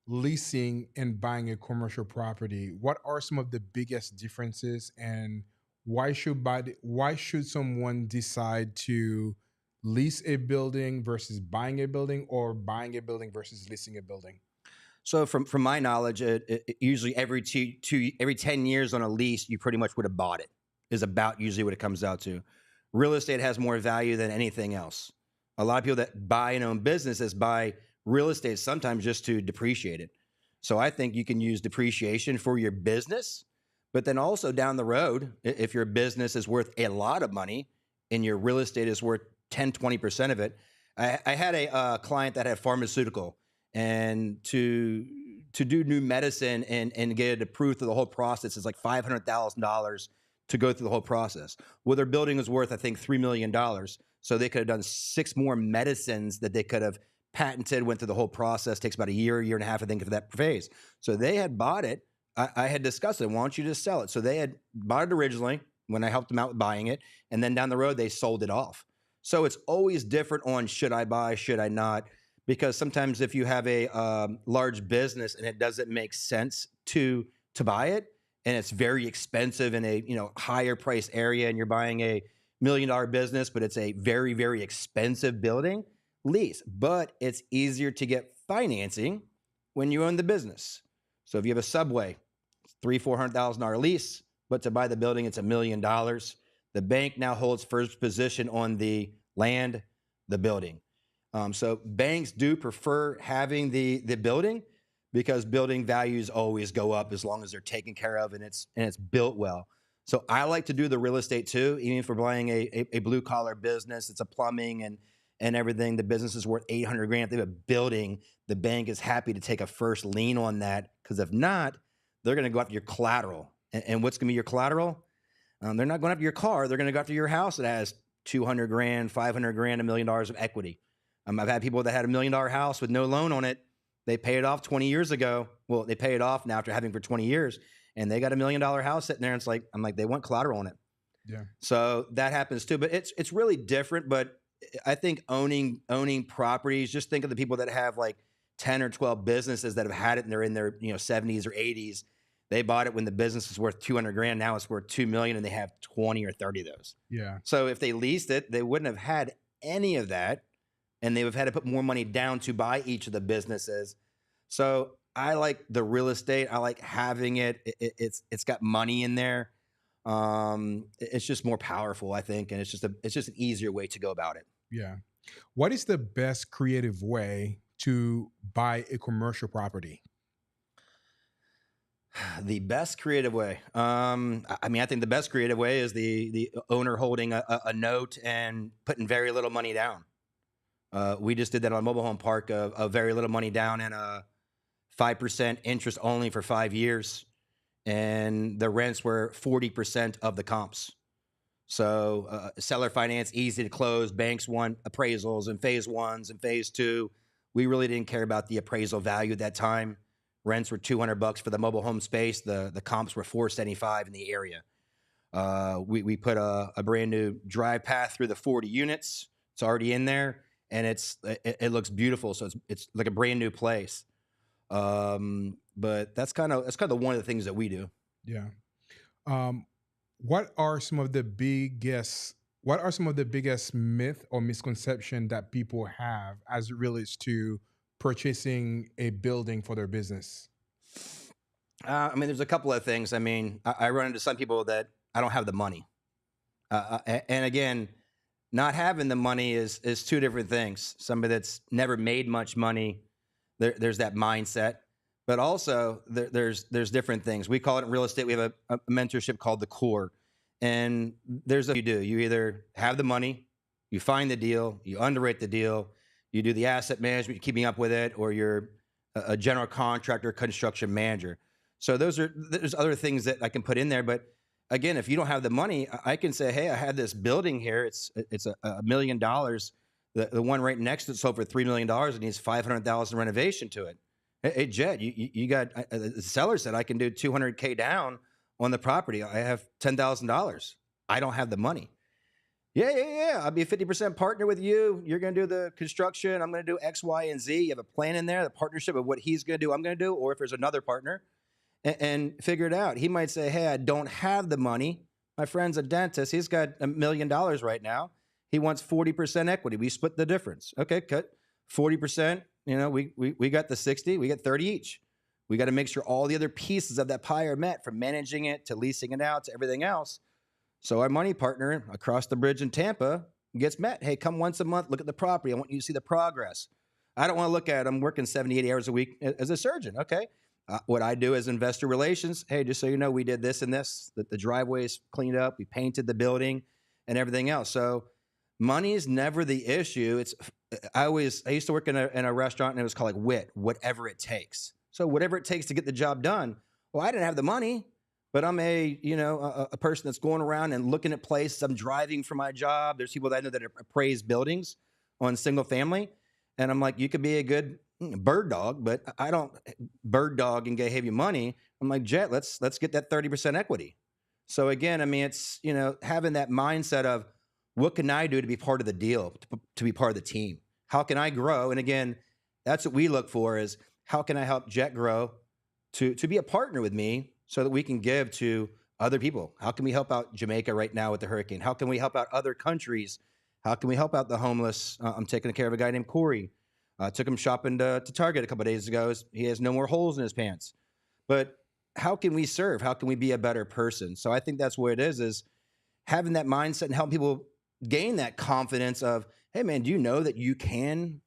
leasing and buying a commercial property, what are some of the biggest differences, and why should someone decide to lease a building versus buying a building, or buying a building versus leasing a building? So from my knowledge, it usually every 10 years on a lease, you pretty much would have bought it, is about usually what it comes out to. Real estate has more value than anything else. A lot of people that buy and own businesses buy real estate sometimes just to depreciate it. So I think you can use depreciation for your business, But then also down the road, if your business is worth a lot of money and your real estate is worth 10, 20% of it. I had a client that had pharmaceutical, and to do new medicine and get it approved through the whole process is like $500,000 to go through the whole process. Well, their building was worth, I think, $3 million. So they could have done 6 more medicines that they could have patented, went through the whole process. Takes about a year and a half, I think, for that phase. So they had bought it. I had discussed it. Why don't you just sell it? So they had bought it originally when I helped them out with buying it. And then down the road, they sold it off. So it's always different on should I buy, should I not? Because sometimes if you have a large business and it doesn't make sense to buy it, and it's very expensive in a higher price area, and you're buying a $1 million business, but it's a very, very expensive building, lease. But it's easier to get financing when you own the business. So if you have a Subway, it's $300,000-$400,000 lease, but to buy the building, it's $1 million. The bank now holds first position on the land, the building. So banks do prefer having the building because building values always go up as long as they're taken care of and it's built well. So I like to do the real estate too, even if we're buying a blue collar business. It's a plumbing and everything. The business is worth $800,000. If they have a building, the bank is happy to take a first lien on that, because if not, they're going to go after your collateral. And what's going to be your collateral? They're not going after your car. They're going to go after your house that has $200,000, $500,000, $1 million of equity. I've had people that had $1 million house with no loan on it. They paid it off 20 years ago. Well, they pay it off now after having for 20 years, and they got $1 million house sitting there. And I'm like, they want collateral on it. Yeah. So that happens too, but it's really different. But I think owning properties, just think of the people that have like 10 or 12 businesses that have had it and they're in their 70s or 80s. They bought it when the business was worth $200,000. Now it's worth $2 million, and they have 20 or 30 of those. Yeah. So if they leased it, they wouldn't have had any of that, and they would have had to put more money down to buy each of the businesses. So I like the real estate. I like having it. It's got money in there. It's just more powerful, I think, and it's just an easier way to go about it. Yeah. What is the best creative way to buy a commercial property? The best creative way. I think the best creative way is the owner holding a note and putting very little money down. We just did that on a mobile home park, of very little money down and a 5% interest only for 5 years. And the rents were 40% of the comps. So seller finance, easy to close. Banks want appraisals in phase 1s and phase 2. We really didn't care about the appraisal value at that time. Rents were $200 for the mobile home space. The comps were $475 in the area. We put a brand new drive path through the 40 units. It's already in there, and it looks beautiful. So it's like a brand new place. But that's kind of one of the things that we do. Yeah. What are some of the biggest myth or misconception that people have as it relates to purchasing a building for their business? There's a couple of things. I run into some people that I don't have the money. And again, not having the money is two different things. Somebody that's never made much money, there's that mindset. But also there's different things. We call it in real estate. We have a mentorship called the core. And you do. You either have the money, you find the deal, you underwrite the deal, you do the asset management, keeping up with it, or you're a general contractor, construction manager. So there's other things that I can put in there. But again, if you don't have the money, I can say, hey, I had this building here. It's $1 million. The one right next to it sold for $3 million and needs $500,000 renovation to it. Hey, Jed, you got, the seller said I can do $200K down on the property. I have $10,000. I don't have the money. Yeah. I'll be a 50% partner with you. You're going to do the construction. I'm going to do X, Y, and Z. You have a plan in there, the partnership of what he's going to do, I'm going to do, or if there's another partner, and figure it out. He might say, hey, I don't have the money. My friend's a dentist. He's got $1 million right now. He wants 40% equity. We split the difference. Okay, cut 40%. We got the 60. We got 30 each. We got to make sure all the other pieces of that pie are met, from managing it to leasing it out to everything else. So our money partner across the bridge in Tampa gets met. Hey, come once a month, look at the property. I want you to see the progress. I don't want to look at it. I'm working 70, 80 hours a week as a surgeon. Okay. What I do as investor relations, hey, just so you know, we did this and this. The driveway is cleaned up. We painted the building and everything else. So money is never the issue. I used to work in a restaurant, and it was called like WIT, whatever it takes. So whatever it takes to get the job done. Well, I didn't have the money, but I'm a person that's going around and looking at places. I'm driving for my job. There's people that I know that appraise buildings on single family. And I'm like, you could be a good bird dog, but I don't bird dog and give you money. I'm like, Jet, let's get that 30% equity. So again, I mean, it's, having that mindset of what can I do to be part of the deal, to be part of the team? How can I grow? And again, that's what we look for is how can I help Jet grow to be a partner with me so that we can give to other people? How can we help out Jamaica right now with the hurricane? How can we help out other countries? How can we help out the homeless? I'm taking care of a guy named Corey. Took him shopping to Target a couple of days ago. He has no more holes in his pants. But how can we serve? How can we be a better person? So I think that's what it is having that mindset and helping people gain that confidence of, hey, man, do you know that you can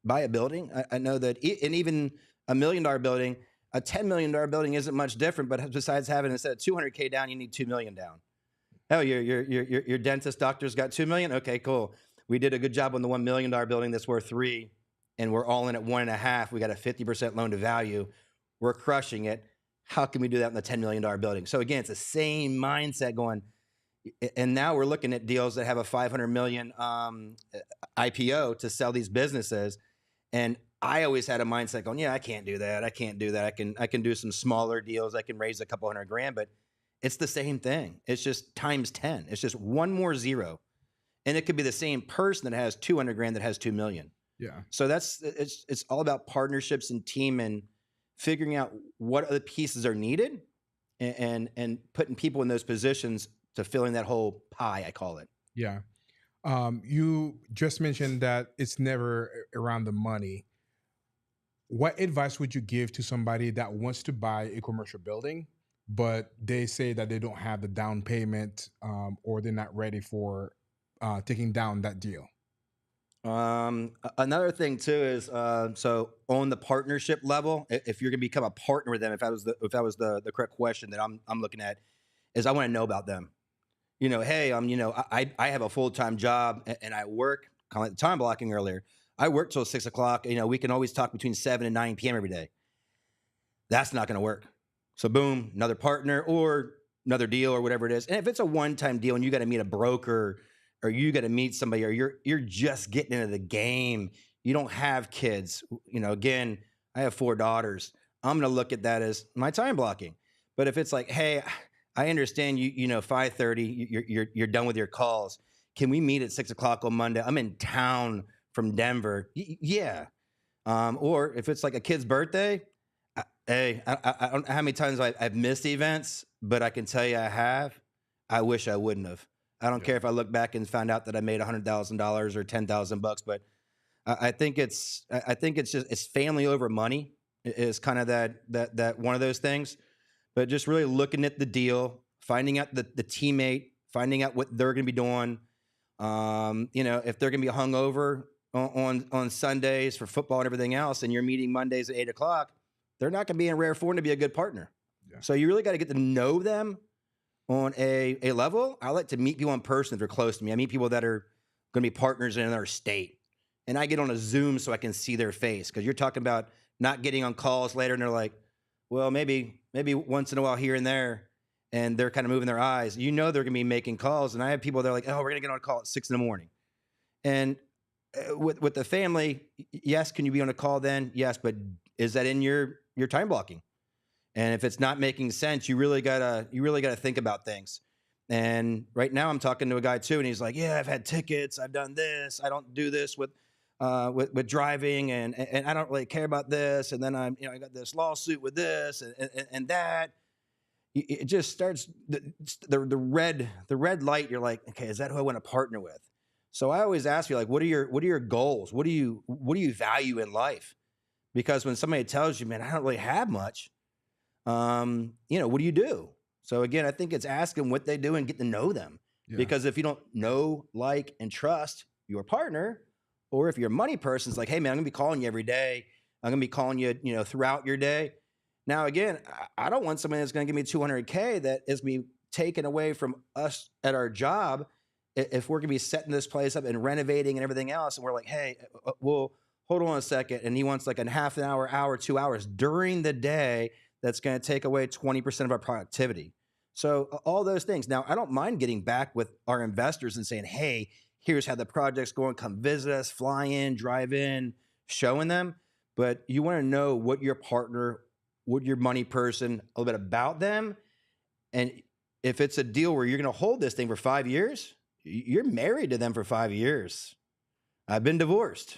buy a building? I know that and even $1 million building, a $10 million building isn't much different, but besides having instead of $200K down, you need $2 million down. Oh, your dentist doctor's got $2 million? Okay, cool. We did a good job on the $1 million building that's worth $3 million. And we're all in at 1.5. We got a 50% loan to value. We're crushing it. How can we do that in the $10 million building? So again, it's the same mindset going. And now we're looking at deals that have a $500 million IPO to sell these businesses. And I always had a mindset going, yeah, I can't do that. I can't do that. I can do some smaller deals. I can raise a couple $100,000, but it's the same thing. It's just times 10. It's just one more zero. And it could be the same person that has $200,000 that has $2 million. Yeah. So it's all about partnerships and team and figuring out what other pieces are needed and putting people in those positions to filling that whole pie, I call it. Yeah. You just mentioned that it's never around the money. What advice would you give to somebody that wants to buy a commercial building, but they say that they don't have the down payment or they're not ready for taking down that deal? Another thing too is so on the partnership level, if you're gonna become a partner with them, if that was the correct question that I'm looking at, is I want to know about them. Hey, I have a full-time job and I work kind of like the time blocking earlier. I work till 6 o'clock. We can always talk between 7 and 9 p.m. every day. That's not gonna work. So boom, another partner or another deal or whatever it is. And if it's a one-time deal and you got to meet a broker or you got to meet somebody, or you're just getting into the game, you don't have kids. Again, I have 4 daughters. I'm going to look at that as my time blocking. But if it's like, hey, I understand 5:30, you're done with your calls. Can we meet at 6 o'clock on Monday? I'm in town from Denver. Yeah. Or if it's like a kid's birthday, hey, I don't know how many times I've missed events, but I can tell you I have. I wish I wouldn't have. I don't care if I look back and found out that I made $100,000 or $10,000, but I think it's just family over money is kind of that one of those things. But just really looking at the deal, finding out the teammate, finding out what they're going to be doing. If they're going to be hungover on Sundays for football and everything else, and you're meeting Mondays at 8 o'clock, they're not going to be in rare form to be a good partner. Yeah. So you really got to get to know them on a level. I like to meet people in person if they're close to me. I meet people that are going to be partners in another state. And I get on a Zoom so I can see their face. Because you're talking about not getting on calls later and they're like, well, maybe once in a while here and there. And they're kind of moving their eyes. They're going to be making calls. And I have people that are like, oh, we're going to get on a call at 6 a.m. And with the family, yes, can you be on a call then? Yes, but is that in your time blocking? And if it's not making sense, you really gotta think about things. And right now, I'm talking to a guy too, and he's like, "Yeah, I've had tickets. I've done this. I don't do this with driving, and I don't really care about this. And then I got this lawsuit with this and that." It just starts the red light. You're like, okay, is that who I want to partner with? So I always ask you, like, what are your goals? What do you value in life? Because when somebody tells you, man, I don't really have much. What do you do? So again, I think it's asking what they do and get to know them. Yeah. Because if you don't know, like, and trust your partner, or if you're a money person, it's like, hey man, I'm gonna be calling you every day. I'm gonna be calling you, throughout your day. Now, again, I don't want somebody that's going to give me 200K that is going to be taken away from us at our job. If we're going to be setting this place up and renovating and everything else, and we're like, hey, well, hold on a second. And he wants like a half an hour, 2 hours during the day. That's going to take away 20% of our productivity. So all those things. Now, I don't mind getting back with our investors and saying, hey, here's how the project's going. Come visit us, fly in, drive in, showing them. But you want to know what your partner, what your money person, a little bit about them. And if it's a deal where you're going to hold this thing for 5 years, you're married to them for 5 years. I've been divorced.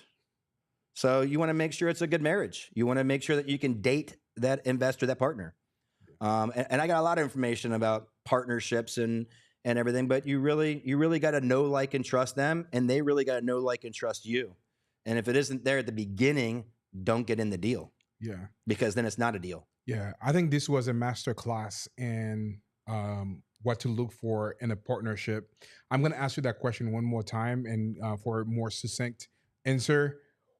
So you want to make sure it's a good marriage. You want to make sure that you can date that investor, that partner. And I got a lot of information about partnerships and everything, but you really got to know, like, and trust them, and they really got to know, like, and trust you. And if it isn't there at the beginning, don't get in the deal. Yeah. Because then it's not a deal. Yeah. I think this was a master class in what to look for in a partnership. I'm going to ask you that question one more time, and for a more succinct answer,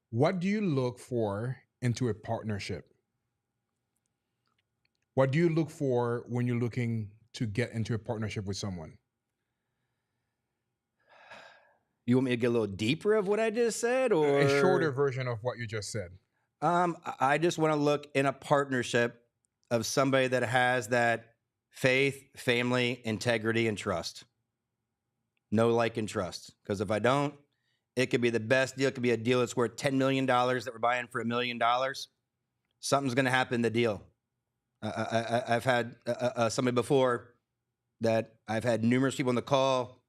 what do you look for into a partnership? What do you look for when you're looking to get into a partnership with someone? You want me to get a little deeper of what I just said, or a shorter version of what you just said? I just want to look in a partnership of somebody that has that faith, family, integrity, and trust. Know, like, and trust. Because if I don't, it could be the best deal. It could be a deal that's worth $10 million that we're buying for $1 million. Something's going to happen in the deal. I've had somebody before that I've had numerous people on the call.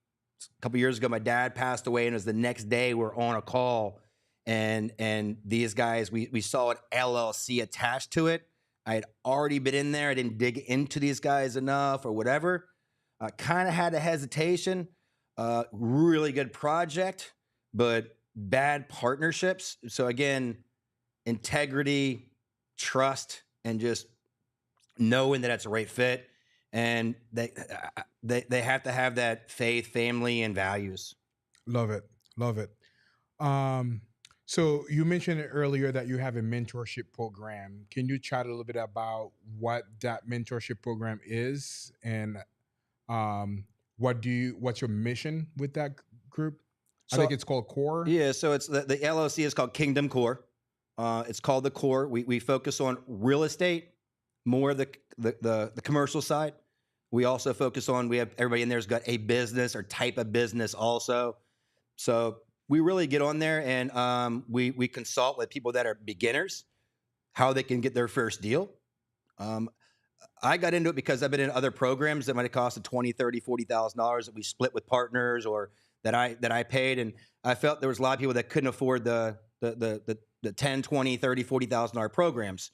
A couple years ago, my dad passed away, and it was the next day we're on a call. And these guys, we saw an LLC attached to it. I had already been in there. I didn't dig into these guys enough or whatever. I kind of had a hesitation. Really good project, but bad partnerships. So again, integrity, trust, and just knowing that that's a right fit. And they have to have that faith, family, and values. Love it. Love it. So you mentioned it earlier that you have a mentorship program. Can you chat a little bit about what that mentorship program is, and what's your mission with that group? I think it's called Core. Yeah, so it's the LLC is called Kingdom Core. It's called the Core. We focus on real estate, more of the commercial side. We also focus on, we have everybody in there's got a business or type of business also. So we really get on there, and we consult with people that are beginners, how they can get their first deal. I got into it because I've been in other programs that might have costed $20,000, $30,000, $40,000 that we split with partners, or that I paid, and I felt there was a lot of people that couldn't afford the $10,000, $20,000, $30,000, $40,000 programs.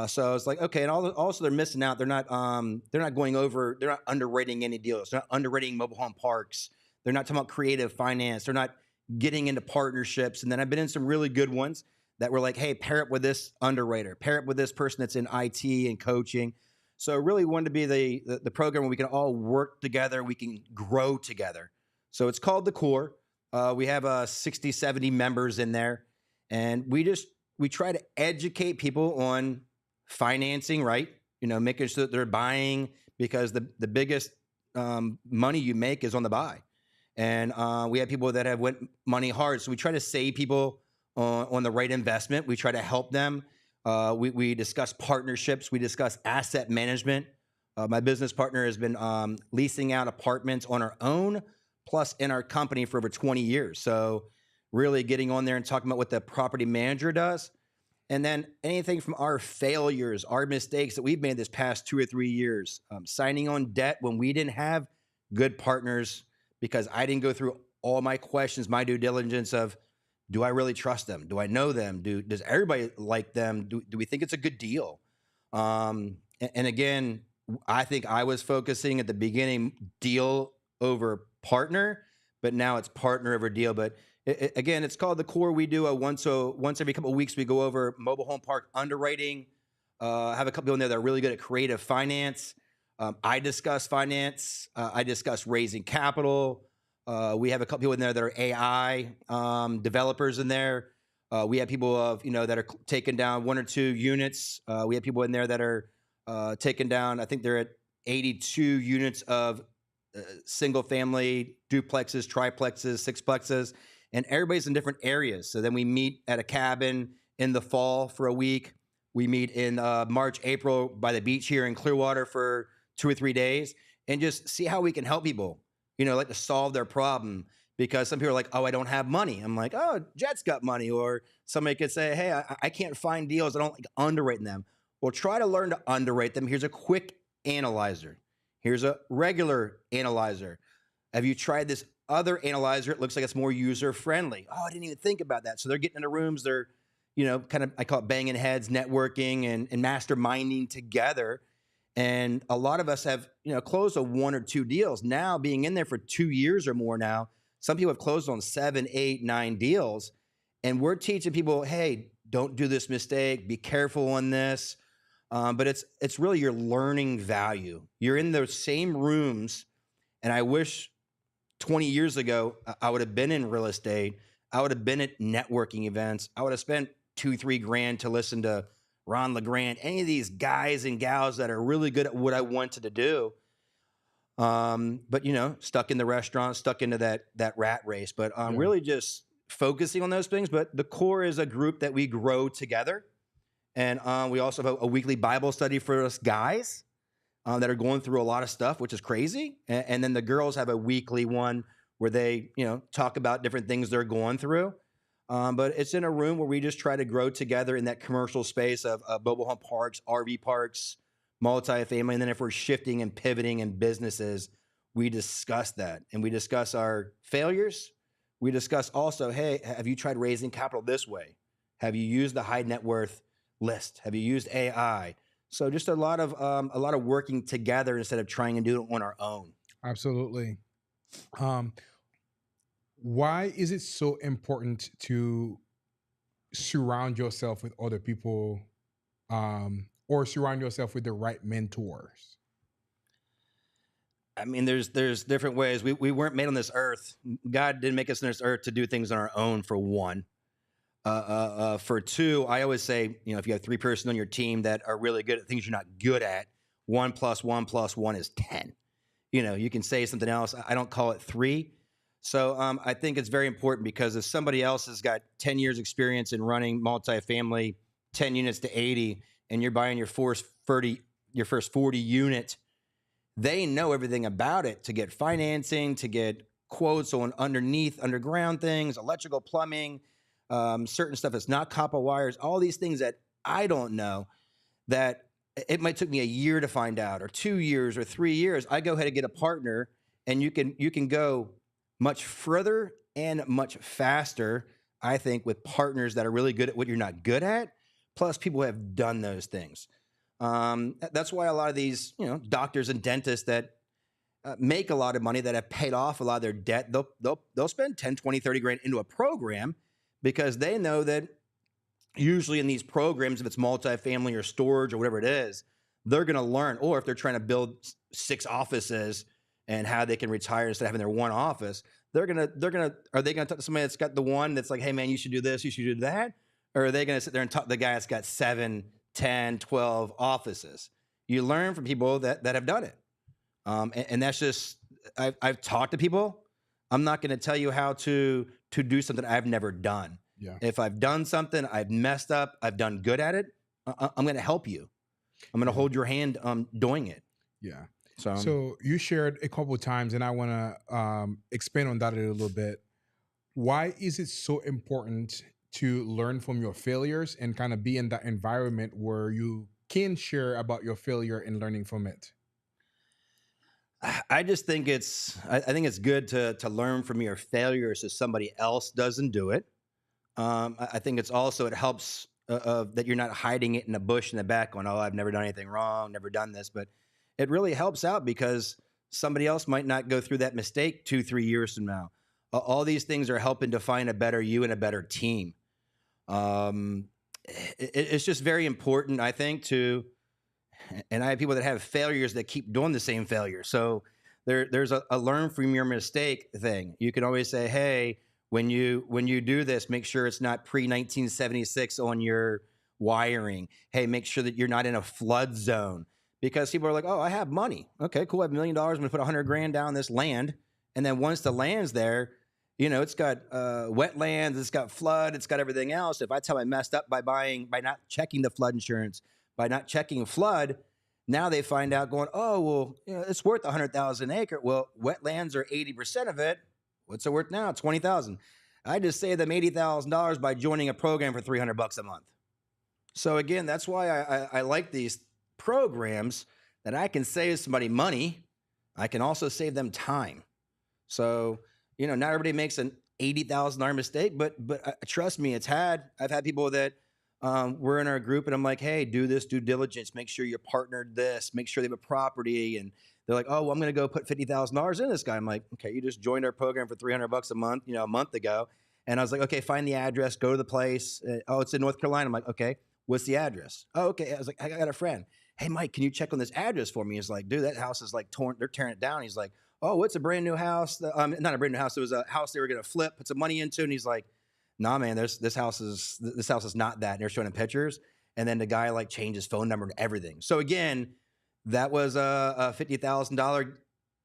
So it's like, okay, and also they're missing out. They're not going over. They're not underwriting any deals. They're not underwriting mobile home parks. They're not talking about creative finance. They're not getting into partnerships. And then I've been in some really good ones that were like, hey, pair up with this underwriter, pair up with this person that's in IT and coaching. So I really wanted to be the program where we can all work together. We can grow together. So it's called the Core. We have 60, 70 members in there, and we try to educate people on financing, right? Making sure that they're buying, because the biggest money you make is on the buy. And we have people that have went money hard. So we try to save people on the right investment. We try to help them. We discuss partnerships. We discuss asset management. My business partner has been leasing out apartments on our own, plus in our company, for over 20 years. So really getting on there and talking about what the property manager does. And then anything from our failures, our mistakes that we've made this past 2 or 3 years, signing on debt when we didn't have good partners, because I didn't go through all my questions, my due diligence of, do I really trust them? Do I know them? Does everybody like them? Do we think it's a good deal? And again, I think I was focusing at the beginning deal over partner, but now it's partner over deal. But again, it's called the Core. We do once every couple of weeks, we go over mobile home park underwriting. Have a couple people in there that are really good at creative finance. I discuss finance. I discuss raising capital. We have a couple people in there that are AI developers in there. We have people that are taking down 1 or 2 units. We have people in there that are taking down. I think they're at 82 units of single family duplexes, triplexes, sixplexes, and everybody's in different areas. So then we meet at a cabin in the fall for a week. We meet in March, April by the beach here in Clearwater for 2 or 3 days, and just see how we can help people, like to solve their problem. Because some people are like, oh, I don't have money. I'm like, oh, Jet's got money. Or somebody could say, hey, I can't find deals. I don't like underwriting them. Well, try to learn to underwrite them. Here's a quick analyzer. Here's a regular analyzer. Have you tried this other analyzer? It looks like it's more user friendly. Oh, I didn't even think about that. So they're getting into rooms. They're, kind of, I call it banging heads, networking and masterminding together. And a lot of us have, closed on 1 or 2 deals. Now being in there for 2 years or more now, some people have closed on 7, 8, 9 deals. And we're teaching people, hey, don't do this mistake. Be careful on this. But it's really your learning value. You're in those same rooms. And I wish 20 years ago, I would have been in real estate. I would have been at networking events. I would have spent $2-3 grand to listen to Ron LeGrand, any of these guys and gals that are really good at what I wanted to do. But stuck in the restaurant, stuck into that rat race, but really just focusing on those things. But the core is a group that we grow together. And we also have a weekly Bible study for us guys that are going through a lot of stuff, which is crazy. And then the girls have a weekly one where they, talk about different things they're going through. But it's in a room where we just try to grow together in that commercial space of mobile home parks, RV parks, multifamily. And then if we're shifting and pivoting in businesses, we discuss that. And we discuss our failures. We discuss also, hey, have you tried raising capital this way? Have you used the high net worth list? Have you used AI? So just a lot of working together instead of trying to do it on our own. Absolutely. Why is it so important to surround yourself with other people, or surround yourself with the right mentors? I mean, there's different ways. We weren't made on this earth. God didn't make us on this earth to do things on our own, for one. For two, I always say, if you have 3 person on your team that are really good at things you're not good at, 1 + 1 + 1 is 10. You can say something else. I don't call it 3. So I think it's very important, because if somebody else has got 10 years experience in running multifamily, 10 units to 80, and you're buying your first 40 unit, they know everything about it to get financing, to get quotes on underground things, electrical, plumbing, certain stuff that's not copper wires, all these things that I don't know, that it might took me a year to find out, or 2 years or 3 years. I go ahead and get a partner, and you can go much further and much faster, I think, with partners that are really good at what you're not good at, plus people who have done those things. That's why a lot of these, doctors and dentists that make a lot of money, that have paid off a lot of their debt, they'll spend 10, 20, 30 grand into a program, because they know that usually in these programs, if it's multifamily or storage or whatever it is, they're going to learn. Or if they're trying to build 6 offices and how they can retire instead of having their one office, are they going to talk to somebody that's got the one that's like, hey man, you should do this, you should do that? Or are they going to sit there and talk to the guy that's got 7, 10, 12 offices? You learn from people that have done it. And that's just, I've talked to people. I'm not going to tell you how to do something I've never done. Yeah. If I've done something, I've messed up, I've done good at it, I'm going to help you. I'm going to hold your hand doing it. Yeah. So you shared a couple of times, and I want to expand on that a little bit. Why is it so important to learn from your failures and kind of be in that environment where you can share about your failure and learning from it? I just think I think it's good to learn from your failures so somebody else doesn't do it. I think it helps that you're not hiding it in a bush in the back going, oh, I've never done anything wrong, never done this. But it really helps out, because somebody else might not go through that mistake 2, 3 years from now. All these things are helping to find a better you and a better team. It's just very important, I think, and I have people that have failures that keep doing the same failure. So there's a learn from your mistake thing. You can always say, hey, When you do this, make sure it's not pre-1976 on your wiring. Hey, make sure that you're not in a flood zone, because people are like, oh, I have money. Okay, cool. I have $1 million. I'm gonna put 100 grand down this land. And then once the land's there, it's got wetlands, it's got flood, it's got everything else. If I tell I messed up by not checking the flood insurance, by not checking flood, now they find out going, oh, well, it's worth 100,000 an acre. Well, wetlands are 80% of it. What's it worth now? 20,000. I just saved them $80,000 by joining a program for $300 a month. So again, that's why I like these programs, that I can save somebody money. I can also save them time. So, not everybody makes an $80,000 mistake, but trust me, I've had people that were in our group, and I'm like, hey, do this due diligence, make sure you're partnered this, make sure they have a property, and they're like, oh, well, I'm going to go put $50,000 in this guy. I'm like, okay, you just joined our program for $300 a month, a month ago. And I was like, okay, find the address, go to the place. Oh, it's in North Carolina. I'm like, okay, what's the address? Oh, okay. I was like, I got a friend. Hey, Mike, can you check on this address for me? He's like, dude, that house is like torn. They're tearing it down. He's like, oh, it's a brand new house. Not a brand new house. It was a house they were going to flip, put some money into. And he's like, nah, man, this house is not that. And they're showing him pictures. And then the guy like changed his phone number and everything. So again, that was a $50,000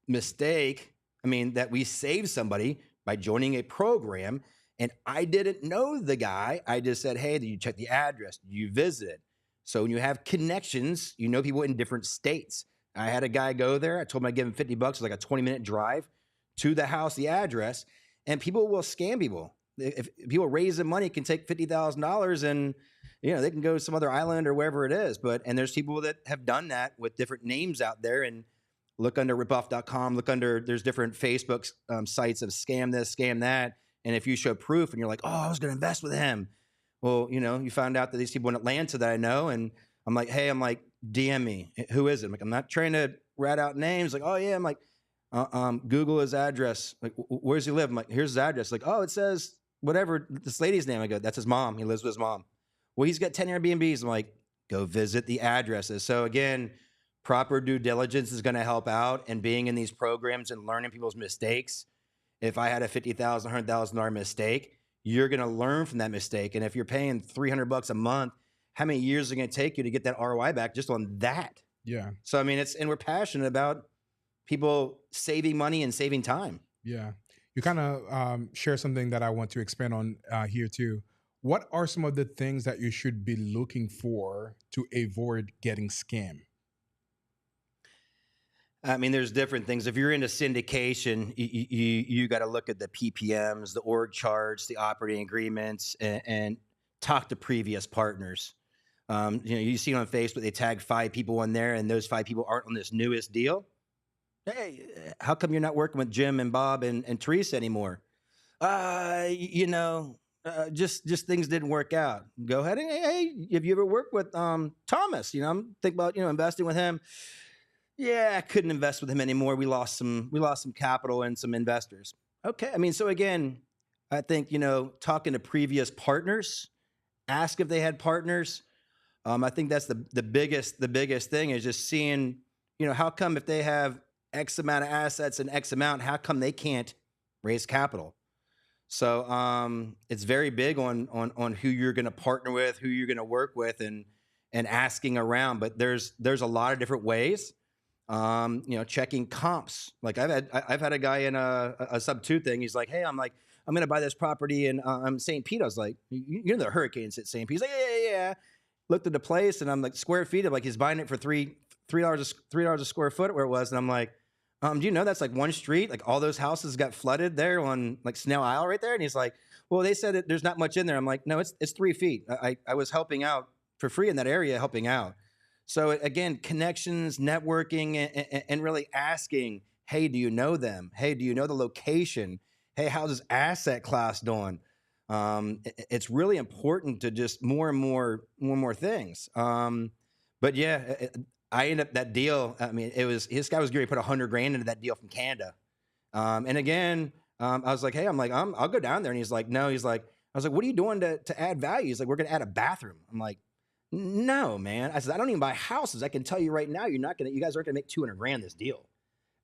mistake. I mean, that we saved somebody by joining a program. And I didn't know the guy. I just said, hey, did you check the address? Did you visit it? So when you have connections, people in different states. I had a guy go there. I told him I'd give him $50. It was like a 20-minute drive to the house, the address. And people will scam people. If people raise the money, can take $50,000 and they can go to some other island or wherever it is. And there's people that have done that with different names out there. And look under ripoff.com, there's different Facebook sites of scam this, scam that. And if you show proof and you're like, oh, I was going to invest with him. Well, you found out that these people in Atlanta that I know, and I'm like, hey, DM me. Who is it? I'm not trying to rat out names. Like, oh yeah. I'm like, Google his address. Like, where's he live? I'm like, here's his address. Like, oh, it says whatever, this lady's name. I go, that's his mom. He lives with his mom. Well, he's got 10 Airbnbs. I'm like, go visit the addresses. So again, proper due diligence is going to help out, and being in these programs and learning people's mistakes. If I had a $50,000, $100,000 mistake, you're going to learn from that mistake. And if you're paying $300 a month, how many years is it going to take you to get that ROI back just on that? Yeah. So, I mean, and we're passionate about people saving money and saving time. Yeah. You kind of share something that I want to expand on here too. What are some of the things that you should be looking for to avoid getting scammed? I mean, there's different things. If you're into syndication, you got to look at the PPMs, the org charts, the operating agreements, and talk to previous partners. You see on Facebook, they tag 5 people in there, and those 5 people aren't on this newest deal. Hey, how come you're not working with Jim and Bob and Teresa anymore? Just things didn't work out. Go ahead and, hey, have you ever worked with Thomas? I'm thinking about investing with him. Yeah, I couldn't invest with him anymore. We lost some capital and some investors. Okay, I mean, so again, I think talking to previous partners, ask if they had partners. I think that's the biggest thing is just seeing how come if they have X amount of assets and X amount, how come they can't raise capital? So it's very big on who you're going to partner with, who you're going to work with, and asking around. But there's a lot of different ways. Checking comps. Like I've had a guy in a sub 2 thing. He's like, hey, I'm going to buy this property in St. Pete. I was like, you're the Hurricanes at St. Pete. He's like, yeah. Looked at the place, and I'm like, square feet. I'm like, he's buying it for $3 a square foot where it was. And I'm like, do you know that's like one street? Like all those houses got flooded there on like Snail Isle right there. And he's like, well, they said that there's not much in there. I'm like, no, it's 3 feet. I was helping out for free in that area, helping out. So again, connections, networking, and really asking, hey, do you know them? Hey, do you know the location? Hey, how's this asset class doing? It's really important to just more and more things. But yeah, I ended up that deal. I mean, this guy was going to put $100,000 into that deal from Canada. And again, I was like, hey, I'll go down there. And he's like, no, I was like, what are you doing to add value? He's like, we're going to add a bathroom. I'm like, no, man. I said, I don't even buy houses. I can tell you right now, you guys aren't going to make $200,000 this deal.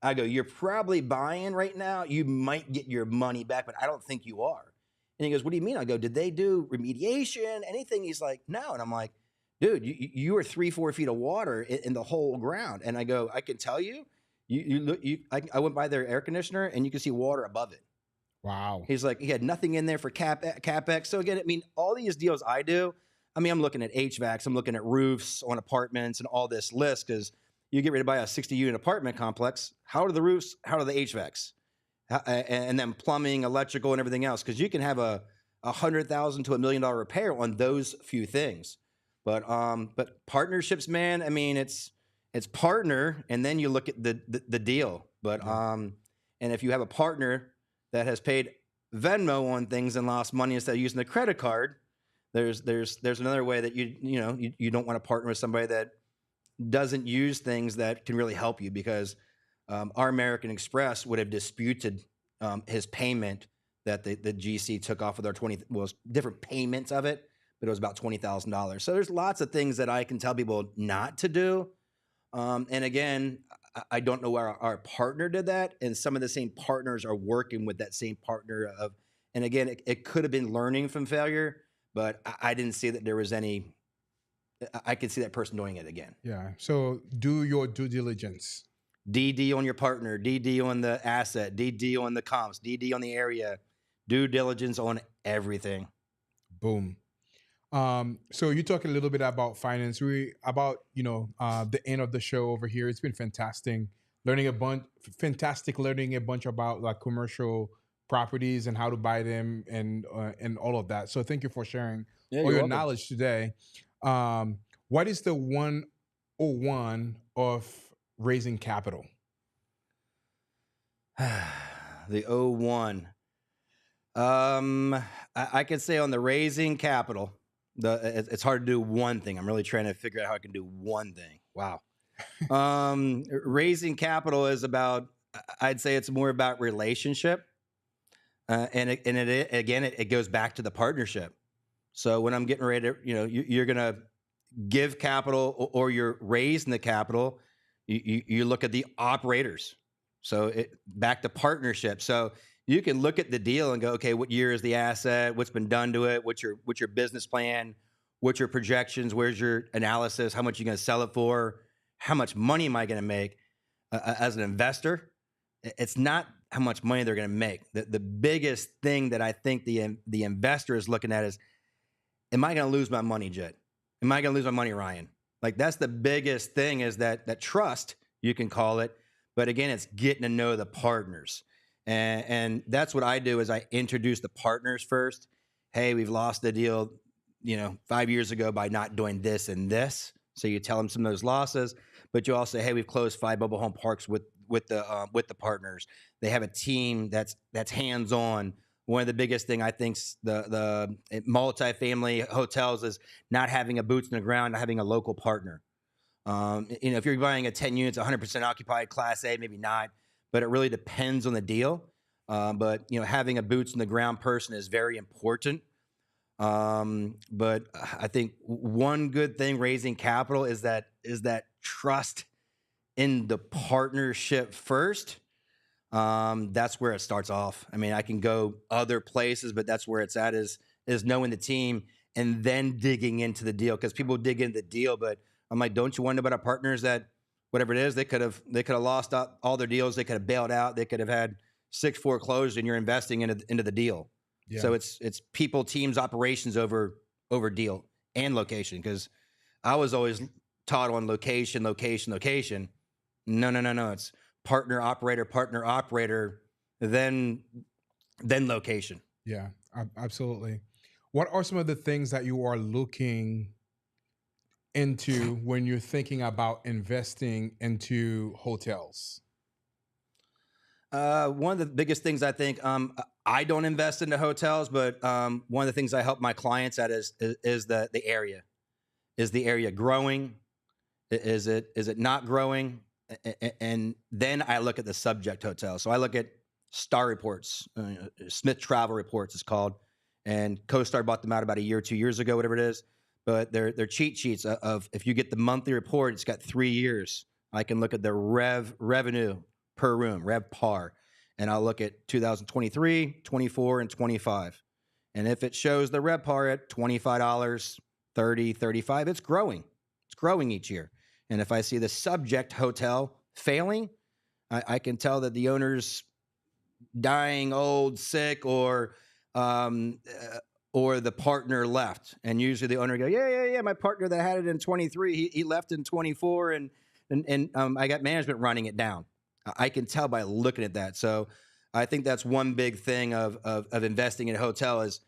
I go, you're probably buying right now. You might get your money back, but I don't think you are. And he goes, what do you mean? I go, did they do remediation, anything? He's like, no. And I'm like, dude, you are 3-4 feet of water in the whole ground. And I go, I can tell you, I went by their air conditioner and you can see water above it. Wow. He's like, he had nothing in there for CapEx. So again, I mean, all these deals I do, I mean, I'm looking at HVACs, I'm looking at roofs on apartments and all this list, because you get ready to buy a 60-unit apartment complex. How are the roofs? How are the HVACs? And then plumbing, electrical, and everything else. Because you can have a $100,000 to $1 million repair on those few things. But partnerships, man, I mean, it's partner, and then you look at the deal. But and if you have a partner that has paid Venmo on things and lost money instead of using a credit card, there's another way that you don't want to partner with somebody that doesn't use things that can really help you, because our American Express would have disputed his payment that the GC took off with our different payments of it, but it was about $20,000. So there's lots of things that I can tell people not to do. And again, I don't know where our partner did that, and some of the same partners are working with that same partner and again, it could have been learning from failure, but I didn't see that there was any. I could see that person doing it again. Yeah. So do your due diligence. DD on your partner, DD on the asset, DD on the comps, DD on the area, due diligence on everything. Boom. So you talk a little bit about finance. The end of the show over here. It's been fantastic learning a bunch about like commercial properties and how to buy them and all of that. So thank you for sharing all your welcome. knowledge today. What is the 101 of raising capital? The 01. I could say on the raising capital, it's hard to do one thing. I'm really trying to figure out how I can do one thing. Wow. Raising capital is about, I'd say it's more about relationship. It goes back to the partnership. So when I'm getting ready to, you're going to give capital or you're raising the capital, you look at the operators. So back to partnership. So you can look at the deal and go, okay, what year is the asset? What's been done to it? What's your business plan? What's your projections? Where's your analysis? How much are you going to sell it for? How much money am I going to make as an investor? It's not how much money they're going to make. The biggest thing that I think the investor is looking at is, am I going to lose my money, Jet? Am I going to lose my money, Ryan? Like, that's the biggest thing, is that trust, you can call it. But again, it's getting to know the partners. And that's what I do, is I introduce the partners first. Hey, we've lost the deal, 5 years ago by not doing this and this. So you tell them some of those losses, but you also say, hey, we've closed 5 mobile home parks with the partners. They have a team that's hands-on. One of the biggest thing I think the multifamily hotels is not having a boots in the ground, not having a local partner. If you're buying a 10 units, 100% occupied, Class A, maybe not, but it really depends on the deal. But having a boots in the ground person is very important. But I think one good thing raising capital is that trust in the partnership first. That's where it starts off. I mean, I can go other places, but that's where it's at, is knowing the team and then digging into the deal, because people dig into the deal. But I'm like, don't you wonder about our partners that whatever it is, they could have lost all their deals. They could have bailed out. They could have had 6 foreclosures, and you're investing into the deal. Yeah. So it's people, teams, operations over deal and location. Because I was always taught on location. No. It's partner operator, then location. Yeah, absolutely. What are some of the things that you are looking into when you're thinking about investing into hotels? One of the biggest things I think, I don't invest into hotels, but one of the things I help my clients at is the area. Is the area growing? Is it not growing? And then I look at the subject hotel. So I look at Star Reports, Smith Travel Reports it's called, and CoStar bought them out about a year, 2 years ago, whatever it is. But they're cheat sheets of, if you get the monthly report, it's got 3 years. I can look at the revenue, per room, RevPAR, and I'll look at 2023, 24, and 25. And if it shows the RevPAR at $25, 30, 35, it's growing. It's growing each year. And if I see the subject hotel failing, I can tell that the owner's dying, old, sick, or the partner left. And usually the owner go, yeah, my partner that had it in 23, he left in 24, and I got management running it down. I can tell by looking at that. So I think that's one big thing of investing in a hotel is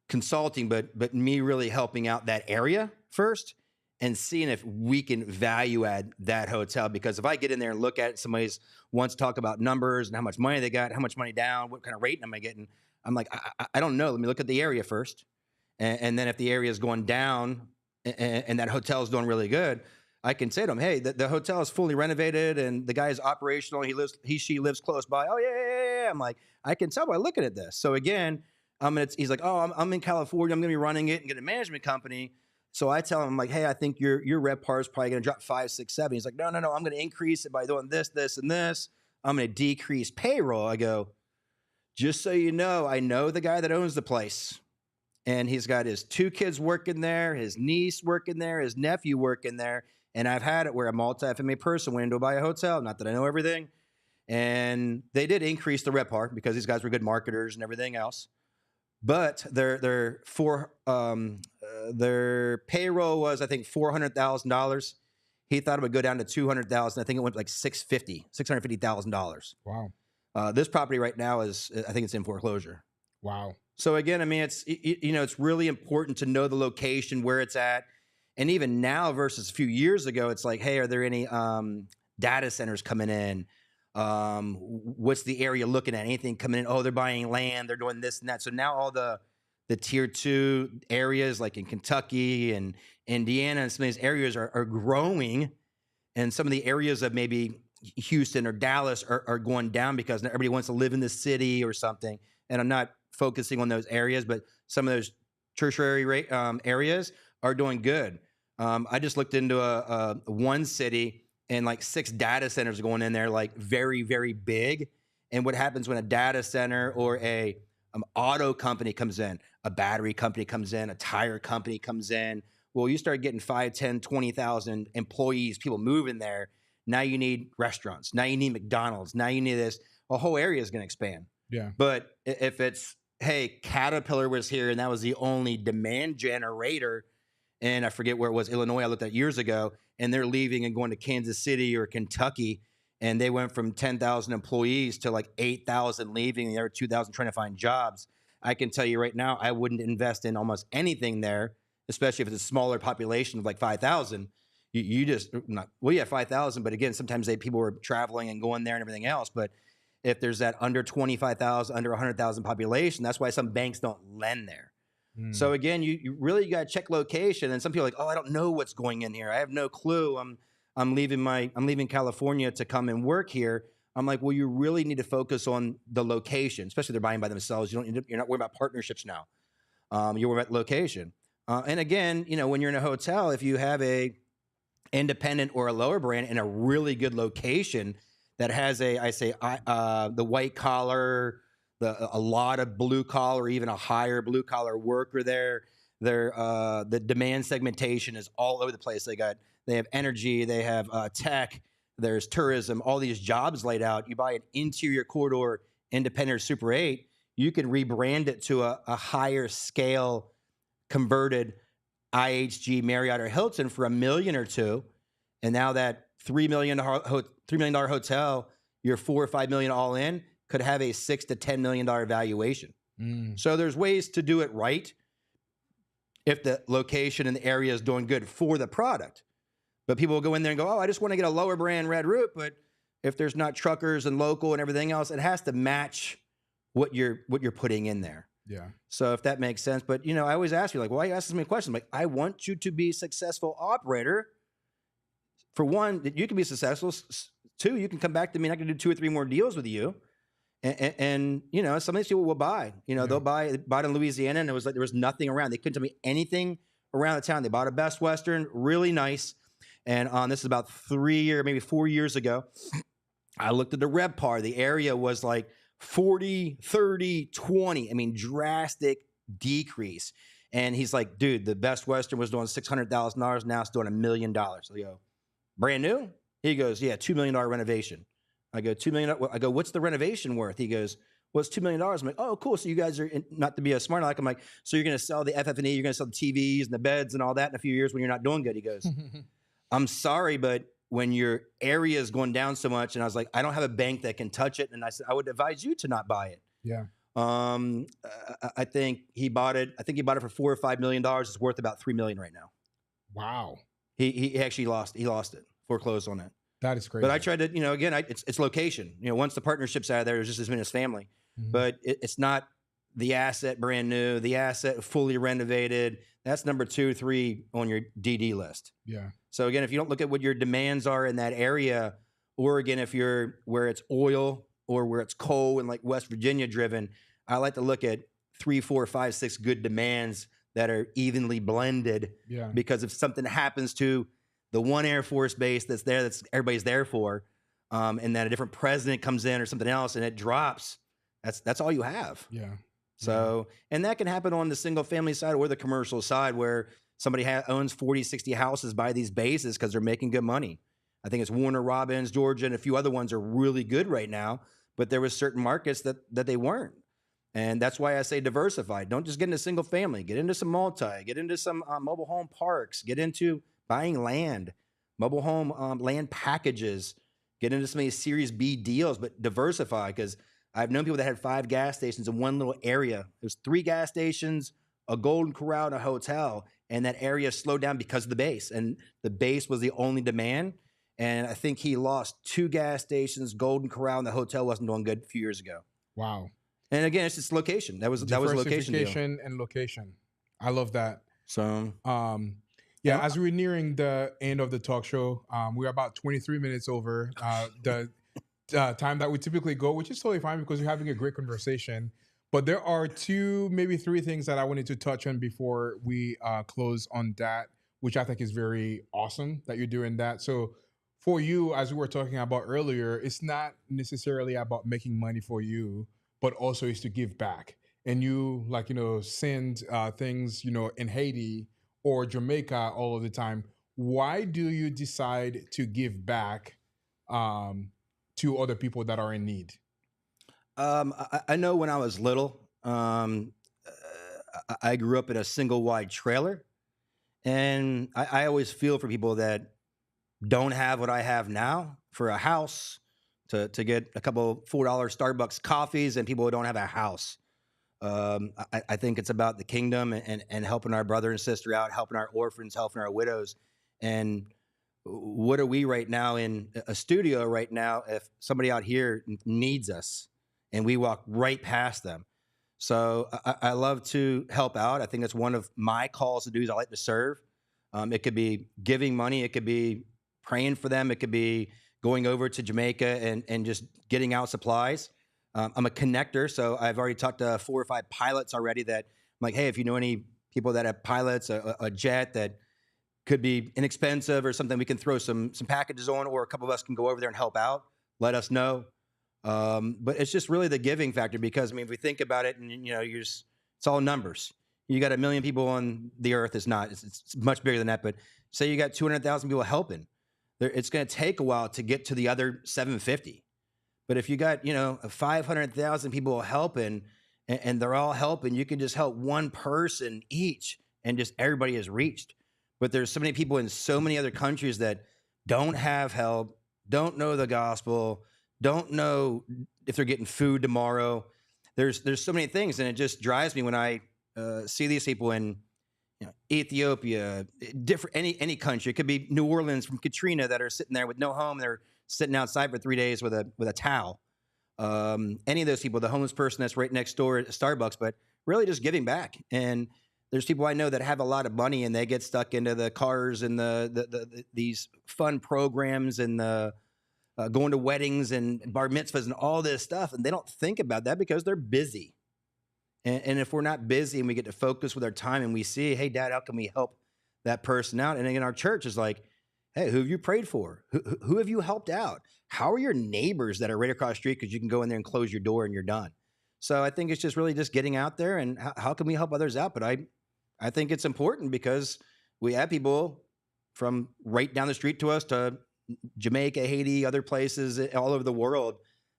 consulting, but me really helping out that area first and seeing if we can value add that hotel. Because if I get in there and look at it, somebody's wants to talk about numbers and how much money they got, how much money down, what kind of rating am I getting? I'm like, I don't know. Let me look at the area first. And then if the area is going down and that hotel is doing really good, I can say to them, hey, the hotel is fully renovated and the guy is operational. She lives close by. Oh, yeah. I'm like, I can tell by looking at this. So again, he's like, oh, I'm in California. I'm going to be running it and get a management company. So I tell him, I'm like, hey, I think your RevPAR is probably going to drop 5, 6, 7. He's like, no. I'm going to increase it by doing this, this, and this. I'm going to decrease payroll. I go, just so you know, I know the guy that owns the place. And he's got his 2 kids working there, his niece working there, his nephew working there. And I've had it where a multi-FMA person went in to buy a hotel. Not that I know everything. And they did increase the RevPAR because these guys were good marketers and everything else. But their payroll was, I think, $400,000. He thought it would go down to $200,000. I think it went like $650,000. Wow. This property right now I think it's in foreclosure. Wow. So again, I mean, it's really important to know the location where it's at, and even now versus a few years ago, it's like, hey, are there any data centers coming in? What's the area looking at? Anything coming in? Oh, they're buying land. They're doing this and that. So now all the tier 2 areas like in Kentucky and Indiana and some of these areas are growing. And some of the areas of maybe Houston or Dallas are going down because everybody wants to live in the city or something. And I'm not focusing on those areas, but some of those tertiary areas are doing good. I just looked into one city and like 6 data centers going in there, like very, very big. And what happens when a data center or a auto company comes in, a battery company comes in, a tire company comes in? Well, you start getting 5, 10, 20,000 employees, people moving there. Now you need restaurants. Now you need McDonald's. Now you need this. A whole area is going to expand. Yeah. But if it's, hey, Caterpillar was here and that was the only demand generator, and I forget where it was, Illinois, I looked at years ago, and they're leaving and going to Kansas City or Kentucky, and they went from 10,000 employees to like 8,000 leaving, and the other 2,000 trying to find jobs. I can tell you right now, I wouldn't invest in almost anything there, especially if it's a smaller population of like 5,000. You just, 5,000, but again, sometimes people were traveling and going there and everything else. But if there's that under 25,000, under 100,000 population, that's why some banks don't lend there. So again, you really got to check location. And some people are like, oh, I don't know what's going in here. I have no clue. I'm leaving California to come and work here. I'm like, well, you really need to focus on the location, especially if they're buying by themselves. You're not worried about partnerships now. You're worried about location. And again, when you're in a hotel, if you have a independent or a lower brand in a really good location that has the white collar, a lot of blue collar, even a higher blue collar worker there. The demand segmentation is all over the place. They have energy, they have tech, there's tourism, all these jobs laid out. You buy an interior corridor independent or Super 8, you can rebrand it to a higher scale converted IHG, Marriott, or Hilton for $1 million or $2 million, and now that $3 million hotel, your $4 or $5 million all in, could have a $6 to $10 million valuation. So there's ways to do it right if the location and the area is doing good for the product. But people will go in there and go, oh, I just want to get a lower brand red roof. But if there's not truckers and local and everything else, it has to match what you're putting in there. Yeah. So if that makes sense. But, I always ask you, like, why are you asking me a question? I'm like, I want you to be a successful operator. For one, that you can be successful. 2, you can come back to me and I can do 2 or 3 more deals with you. And some of these people will buy. They'll buy it in Louisiana, and it was like there was nothing around. They couldn't tell me anything around the town. They bought a Best Western, really nice. And this is about 3 or maybe 4 years ago. I looked at the RevPAR. The area was like 40, 30, 20. I mean, drastic decrease. And he's like, dude, the Best Western was doing $600,000. Now it's doing $1 million. I go, brand new? He goes, yeah, $2 million renovation. I go, $2 million. I go, what's the renovation worth? He goes, well, it's $2 million. I'm like, oh, cool. So you guys are, not to be a smart aleck, I'm like, so you're going to sell the FF&E, you're going to sell the TVs and the beds and all that in a few years when you're not doing good. He goes, I'm sorry, but when your area is going down so much, and I was like, I don't have a bank that can touch it. And I said, I would advise you to not buy it. Yeah. I think he bought it. I think he bought it for $4 or $5 million. It's worth about $3 million right now. Wow. He actually lost. He lost it. Foreclosed on it. That is crazy. But I tried to, again, it's location. Once the partnership's out of there, it's just as been his family. Mm-hmm. But it's not the asset brand new, the asset fully renovated. That's number 2, 3 on your DD list. Yeah. So again, if you don't look at what your demands are in that area, or again, if you're where it's oil or where it's coal and like West Virginia driven, I like to look at 3, 4, 5, 6 good demands that are evenly blended. Yeah. Because if something happens to the one Air Force base that's there, that's everybody's there for, and that a different president comes in or something else and it drops, that's all you have. Yeah. So, and that can happen on the single family side or the commercial side where somebody owns 40, 60 houses by these bases because they're making good money. I think it's Warner Robins, Georgia, and a few other ones are really good right now, but there was certain markets that they weren't. And that's why I say diversify. Don't just get into single family. Get into some multi. Get into some mobile home parks. Get into buying land, mobile home land packages. Get into some of these Series B deals, but diversify, because I've known people that had 5 gas stations in one little area. There's 3 gas stations, a Golden Corral, and a hotel, and that area slowed down because of the base. And the base was the only demand. And I think he lost 2 gas stations, Golden Corral, and the hotel wasn't doing good a few years ago. Wow. And again, it's just location. That was a location deal. Diversification and location. I love that. So, yeah, as we're nearing the end of the talk show, we're about 23 minutes over the time that we typically go, which is totally fine because we're having a great conversation. But there are 2, maybe 3 things that I wanted to touch on before we close on that, which I think is very awesome that you're doing that. So for you, as we were talking about earlier, it's not necessarily about making money for you, but also is to give back. And you send things, in Haiti or Jamaica all of the time. Why do you decide to give back to other people that are in need? I know when I was little, I grew up in a single wide trailer, and I always feel for people that don't have what I have now, for a house, to get a couple $4 Starbucks coffees, and people who don't have a house. I think it's about the kingdom and helping our brother and sister out, helping our orphans, helping our widows. And what are we right now in a studio right now if somebody out here needs us and we walk right past them? So I love to help out. I think that's one of my calls to do is I like to serve. It could be giving money. It could be praying for them. It could be going over to Jamaica and just getting out supplies. I'm a connector, so I've already talked to 4 or 5 pilots already that I'm like, hey, if you know any people that have pilots, a jet that could be inexpensive or something, we can throw some packages on, or a couple of us can go over there and help out. Let us know. But it's just really the giving factor, because if we think about it, and it's all numbers. You got 1 million people on the earth. It's much bigger than that. But say you got 200,000 people helping, it's going to take a while to get to the other 750. But if you got 500,000 people helping, and they're all helping, you can just help one person each, and just everybody is reached. But there's so many people in so many other countries that don't have help, don't know the gospel, don't know if they're getting food tomorrow. There's so many things, and it just drives me when I see these people in Ethiopia, different any country. It could be New Orleans from Katrina that are sitting there with no home. They're sitting outside for 3 days with a towel. Any of those people, the homeless person that's right next door at Starbucks, but really just giving back. And there's people I know that have a lot of money, and they get stuck into the cars and these fun programs and the going to weddings and bar mitzvahs and all this stuff, and they don't think about that because they're busy. And if we're not busy and we get to focus with our time and we see, hey, Dad, how can we help that person out? And again, our church is like, Hey, who have you prayed for? Who have you helped out? How are your neighbors that are right across the street? Because you can go in there and close your door and you're done. So I think it's just really just getting out there and how can we help others out? But I think it's important because we have people from right down the street to us to Jamaica, Haiti, other places all over the world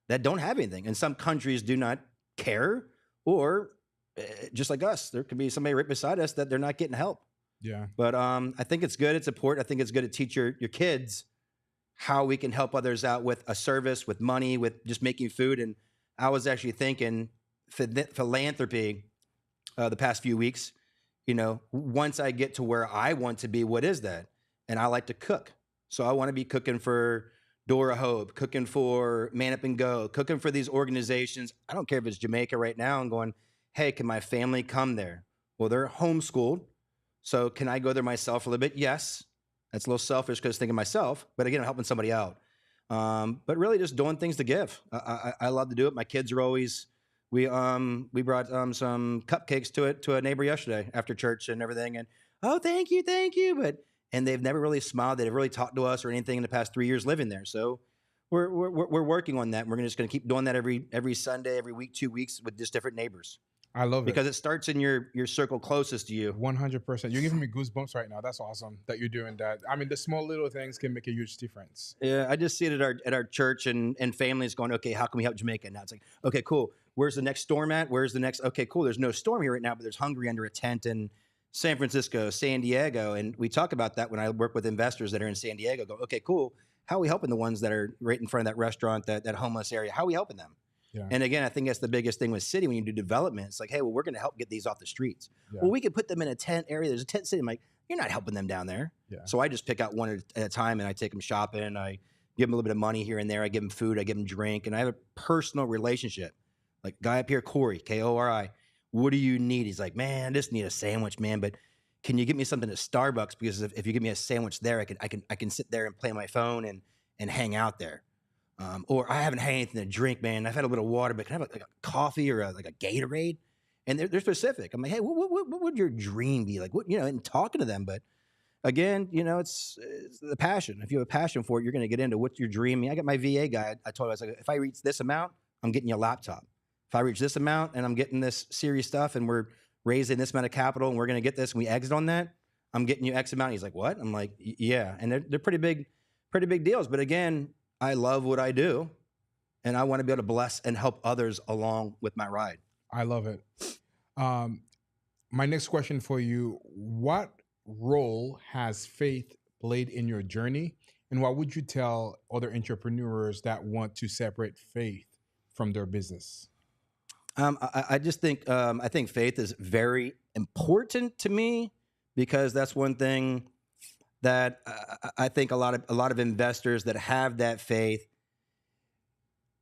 that don't have anything. And some countries do not care, or just like us, there could be somebody right beside us that they're not getting help. Yeah. But I think it's good. It's important. I think it's good to teach your kids how we can help others out with a service, with money, with just making food. And I was actually thinking philanthropy the past few weeks. Once I get to where I want to be, what is that? And I like to cook. So I want to be cooking for Dora Hope, cooking for Man Up and Go, cooking for these organizations. I don't care if it's Jamaica right now. I'm going, hey, can my family come there? Well, they're homeschooled. So can I go there myself a little bit? Yes. That's a little selfish because thinking myself, but again, I'm helping somebody out. But really just doing things to give. I love to do it. My kids are always, we brought some cupcakes to a neighbor yesterday after church and everything. And, oh, thank you. And they've never really smiled. They've really talked to us or anything in the past 3 years living there. So we're working on that. We're just going to keep doing that every Sunday, every week, 2 weeks with just different neighbors. I love it. Because it starts in your circle closest to you. 100%. You're giving me goosebumps right now. That's awesome that you're doing that. I mean, the small little things can make a huge difference. Yeah, I just see it at our church and families going, okay, how can we help Jamaica? Now it's like, okay, cool. Where's the next storm at? Where's the next? Okay, cool. There's no storm here right now, but there's hungry under a tent in San Francisco, San Diego. And we talk about that when I work with investors that are in San Diego. Go, okay, cool. How are we helping the ones that are right in front of that restaurant, that homeless area? How are we helping them? Yeah. And again, I think that's the biggest thing with city when you do development. It's like, hey, well, we're going to help get these off the streets. Yeah. Well, we could put them in a tent area. There's a tent city. I'm like, you're not helping them down there. Yeah. So I just pick out one at a time and I take them shopping. I give them a little bit of money here and there. I give them food. I give them drink. And I have a personal relationship. Like guy up here, Corey, Kori. What do you need? He's like, man, I just need a sandwich, man. But can you get me something at Starbucks? Because if you give me a sandwich there, I can sit there and play my phone and hang out there. Or I haven't had anything to drink, man. I've had a little water, but can I have like a coffee or like a Gatorade? And they're specific. I'm like, hey, what would your dream be? Like, what, and talking to them. But again, it's the passion. If you have a passion for it, you're going to get into what's your dream. I mean, I got my VA guy. I told him, I was like, if I reach this amount, I'm getting you a laptop. If I reach this amount and I'm getting this serious stuff and we're raising this amount of capital and we're going to get this and we exit on that, I'm getting you X amount. He's like, what? I'm like, yeah. And they're pretty big deals. But again, I love what I do, and I want to be able to bless and help others along with my ride. I love it. My next question for you, what role has faith played in your journey, and what would you tell other entrepreneurs that want to separate faith from their business? I just think I think faith is very important to me because that's one thing that I think a lot of investors that have that faith,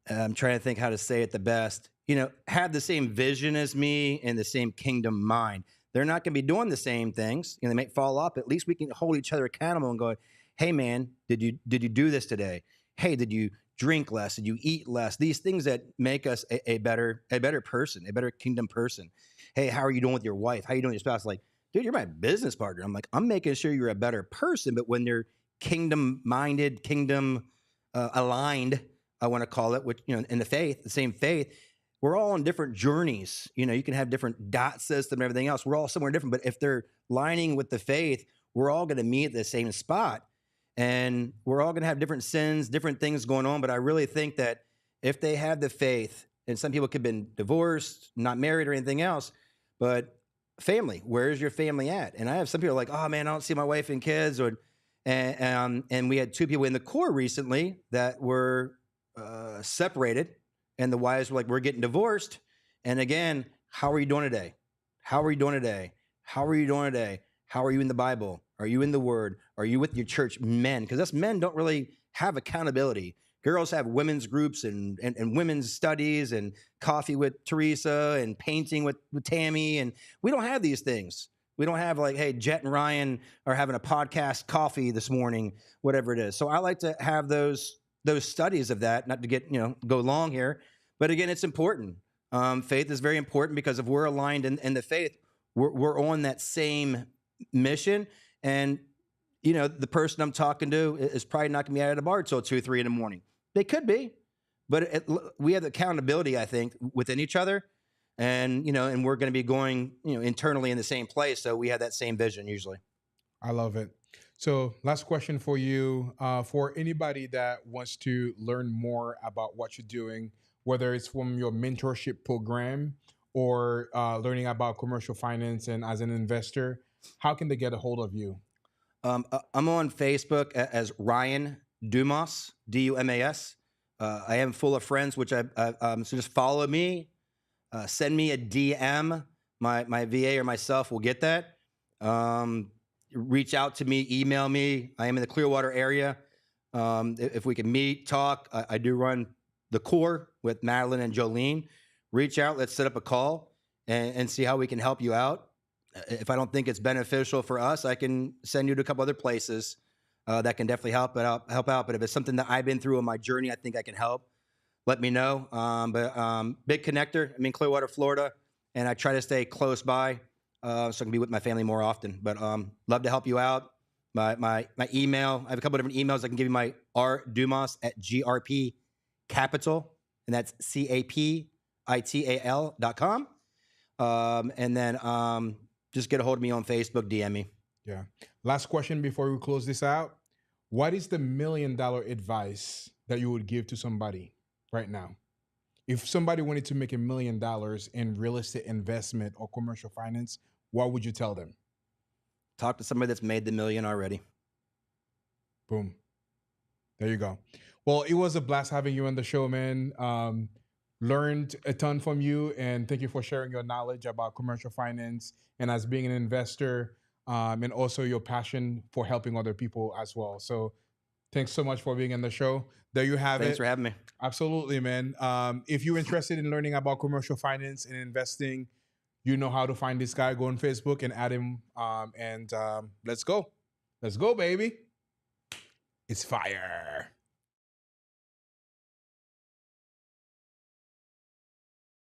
I'm trying to think how to say it the best, have the same vision as me and the same kingdom mind. They're not going to be doing the same things. They may fall off. At least we can hold each other accountable and go, hey, man, did you do this today? Hey, did you drink less? Did you eat less? These things that make us a better person, a better kingdom person. Hey, how are you doing with your wife? How are you doing with your spouse? Like, dude, you're my business partner. I'm like, I'm making sure you're a better person. But when they're kingdom-minded, kingdom aligned, I want to call it, which, in the faith, the same faith, we're all on different journeys. You can have different dot system and everything else. We're all somewhere different. But if they're lining with the faith, we're all going to meet at the same spot. And we're all going to have different sins, different things going on. But I really think that if they have the faith, and some people could have been divorced, not married or anything else, but family, where's your family at? And I have some people like, oh man, I don't see my wife and kids. And we had two people in the core recently that were separated, and the wives were like, we're getting divorced. And again, how are you doing today? How are you doing today? How are you doing today? How are you in the Bible? Are you in the Word? Are you with your church men? Because us men don't really have accountability. Girls have women's groups and women's studies and coffee with Teresa and painting with Tammy. And we don't have these things. We don't have like, hey, Jet and Ryan are having a podcast coffee this morning, whatever it is. So I like to have those studies of that, not to get, go long here. But again, it's important. Faith is very important because if we're aligned in the faith, we're on that same mission. And the person I'm talking to is probably not going to be out of the bar till 2, 3 in the morning. They could be, but we have the accountability, I think, within each other, and and we're going to be going, internally in the same place, so we have that same vision usually. I love it. So, last question for you. For anybody that wants to learn more about what you're doing, whether it's from your mentorship program or learning about commercial finance and as an investor, how can they get a hold of you? I'm on Facebook as Ryan Dumas, Dumas. I am full of friends, which so just follow me, send me a DM. My VA or myself will get that. Reach out to me, email me. I am in the Clearwater area. If we can meet, talk, I do run the core with Madeline and Jolene. Reach out, let's set up a call and see how we can help you out. If I don't think it's beneficial for us, I can send you to a couple other places that can definitely help out. But if it's something that I've been through on my journey, I think I can help. Let me know. Big connector. I'm in Clearwater, Florida, and I try to stay close by so I can be with my family more often. But love to help you out. My email. I have a couple of different emails. I can give you my rdumas at GRP Capital, and that's CAPITAL.com. And then just get a hold of me on Facebook, DM me. Yeah. Last question before we close this out. What is the $1 million advice that you would give to somebody right now? If somebody wanted to make $1 million in real estate investment or commercial finance, what would you tell them? Talk to somebody that's made the million already. Boom. There you go. Well, it was a blast having you on the show, man. Learned a ton from you, and thank you for sharing your knowledge about commercial finance and as being an investor, and also your passion for helping other people as well. So thanks so much for being on the show. There you have it. Thanks for having me. Absolutely, man. If you're interested in learning about commercial finance and investing, you know how to find this guy. Go on Facebook and add him, and let's go. Let's go, baby. It's fire.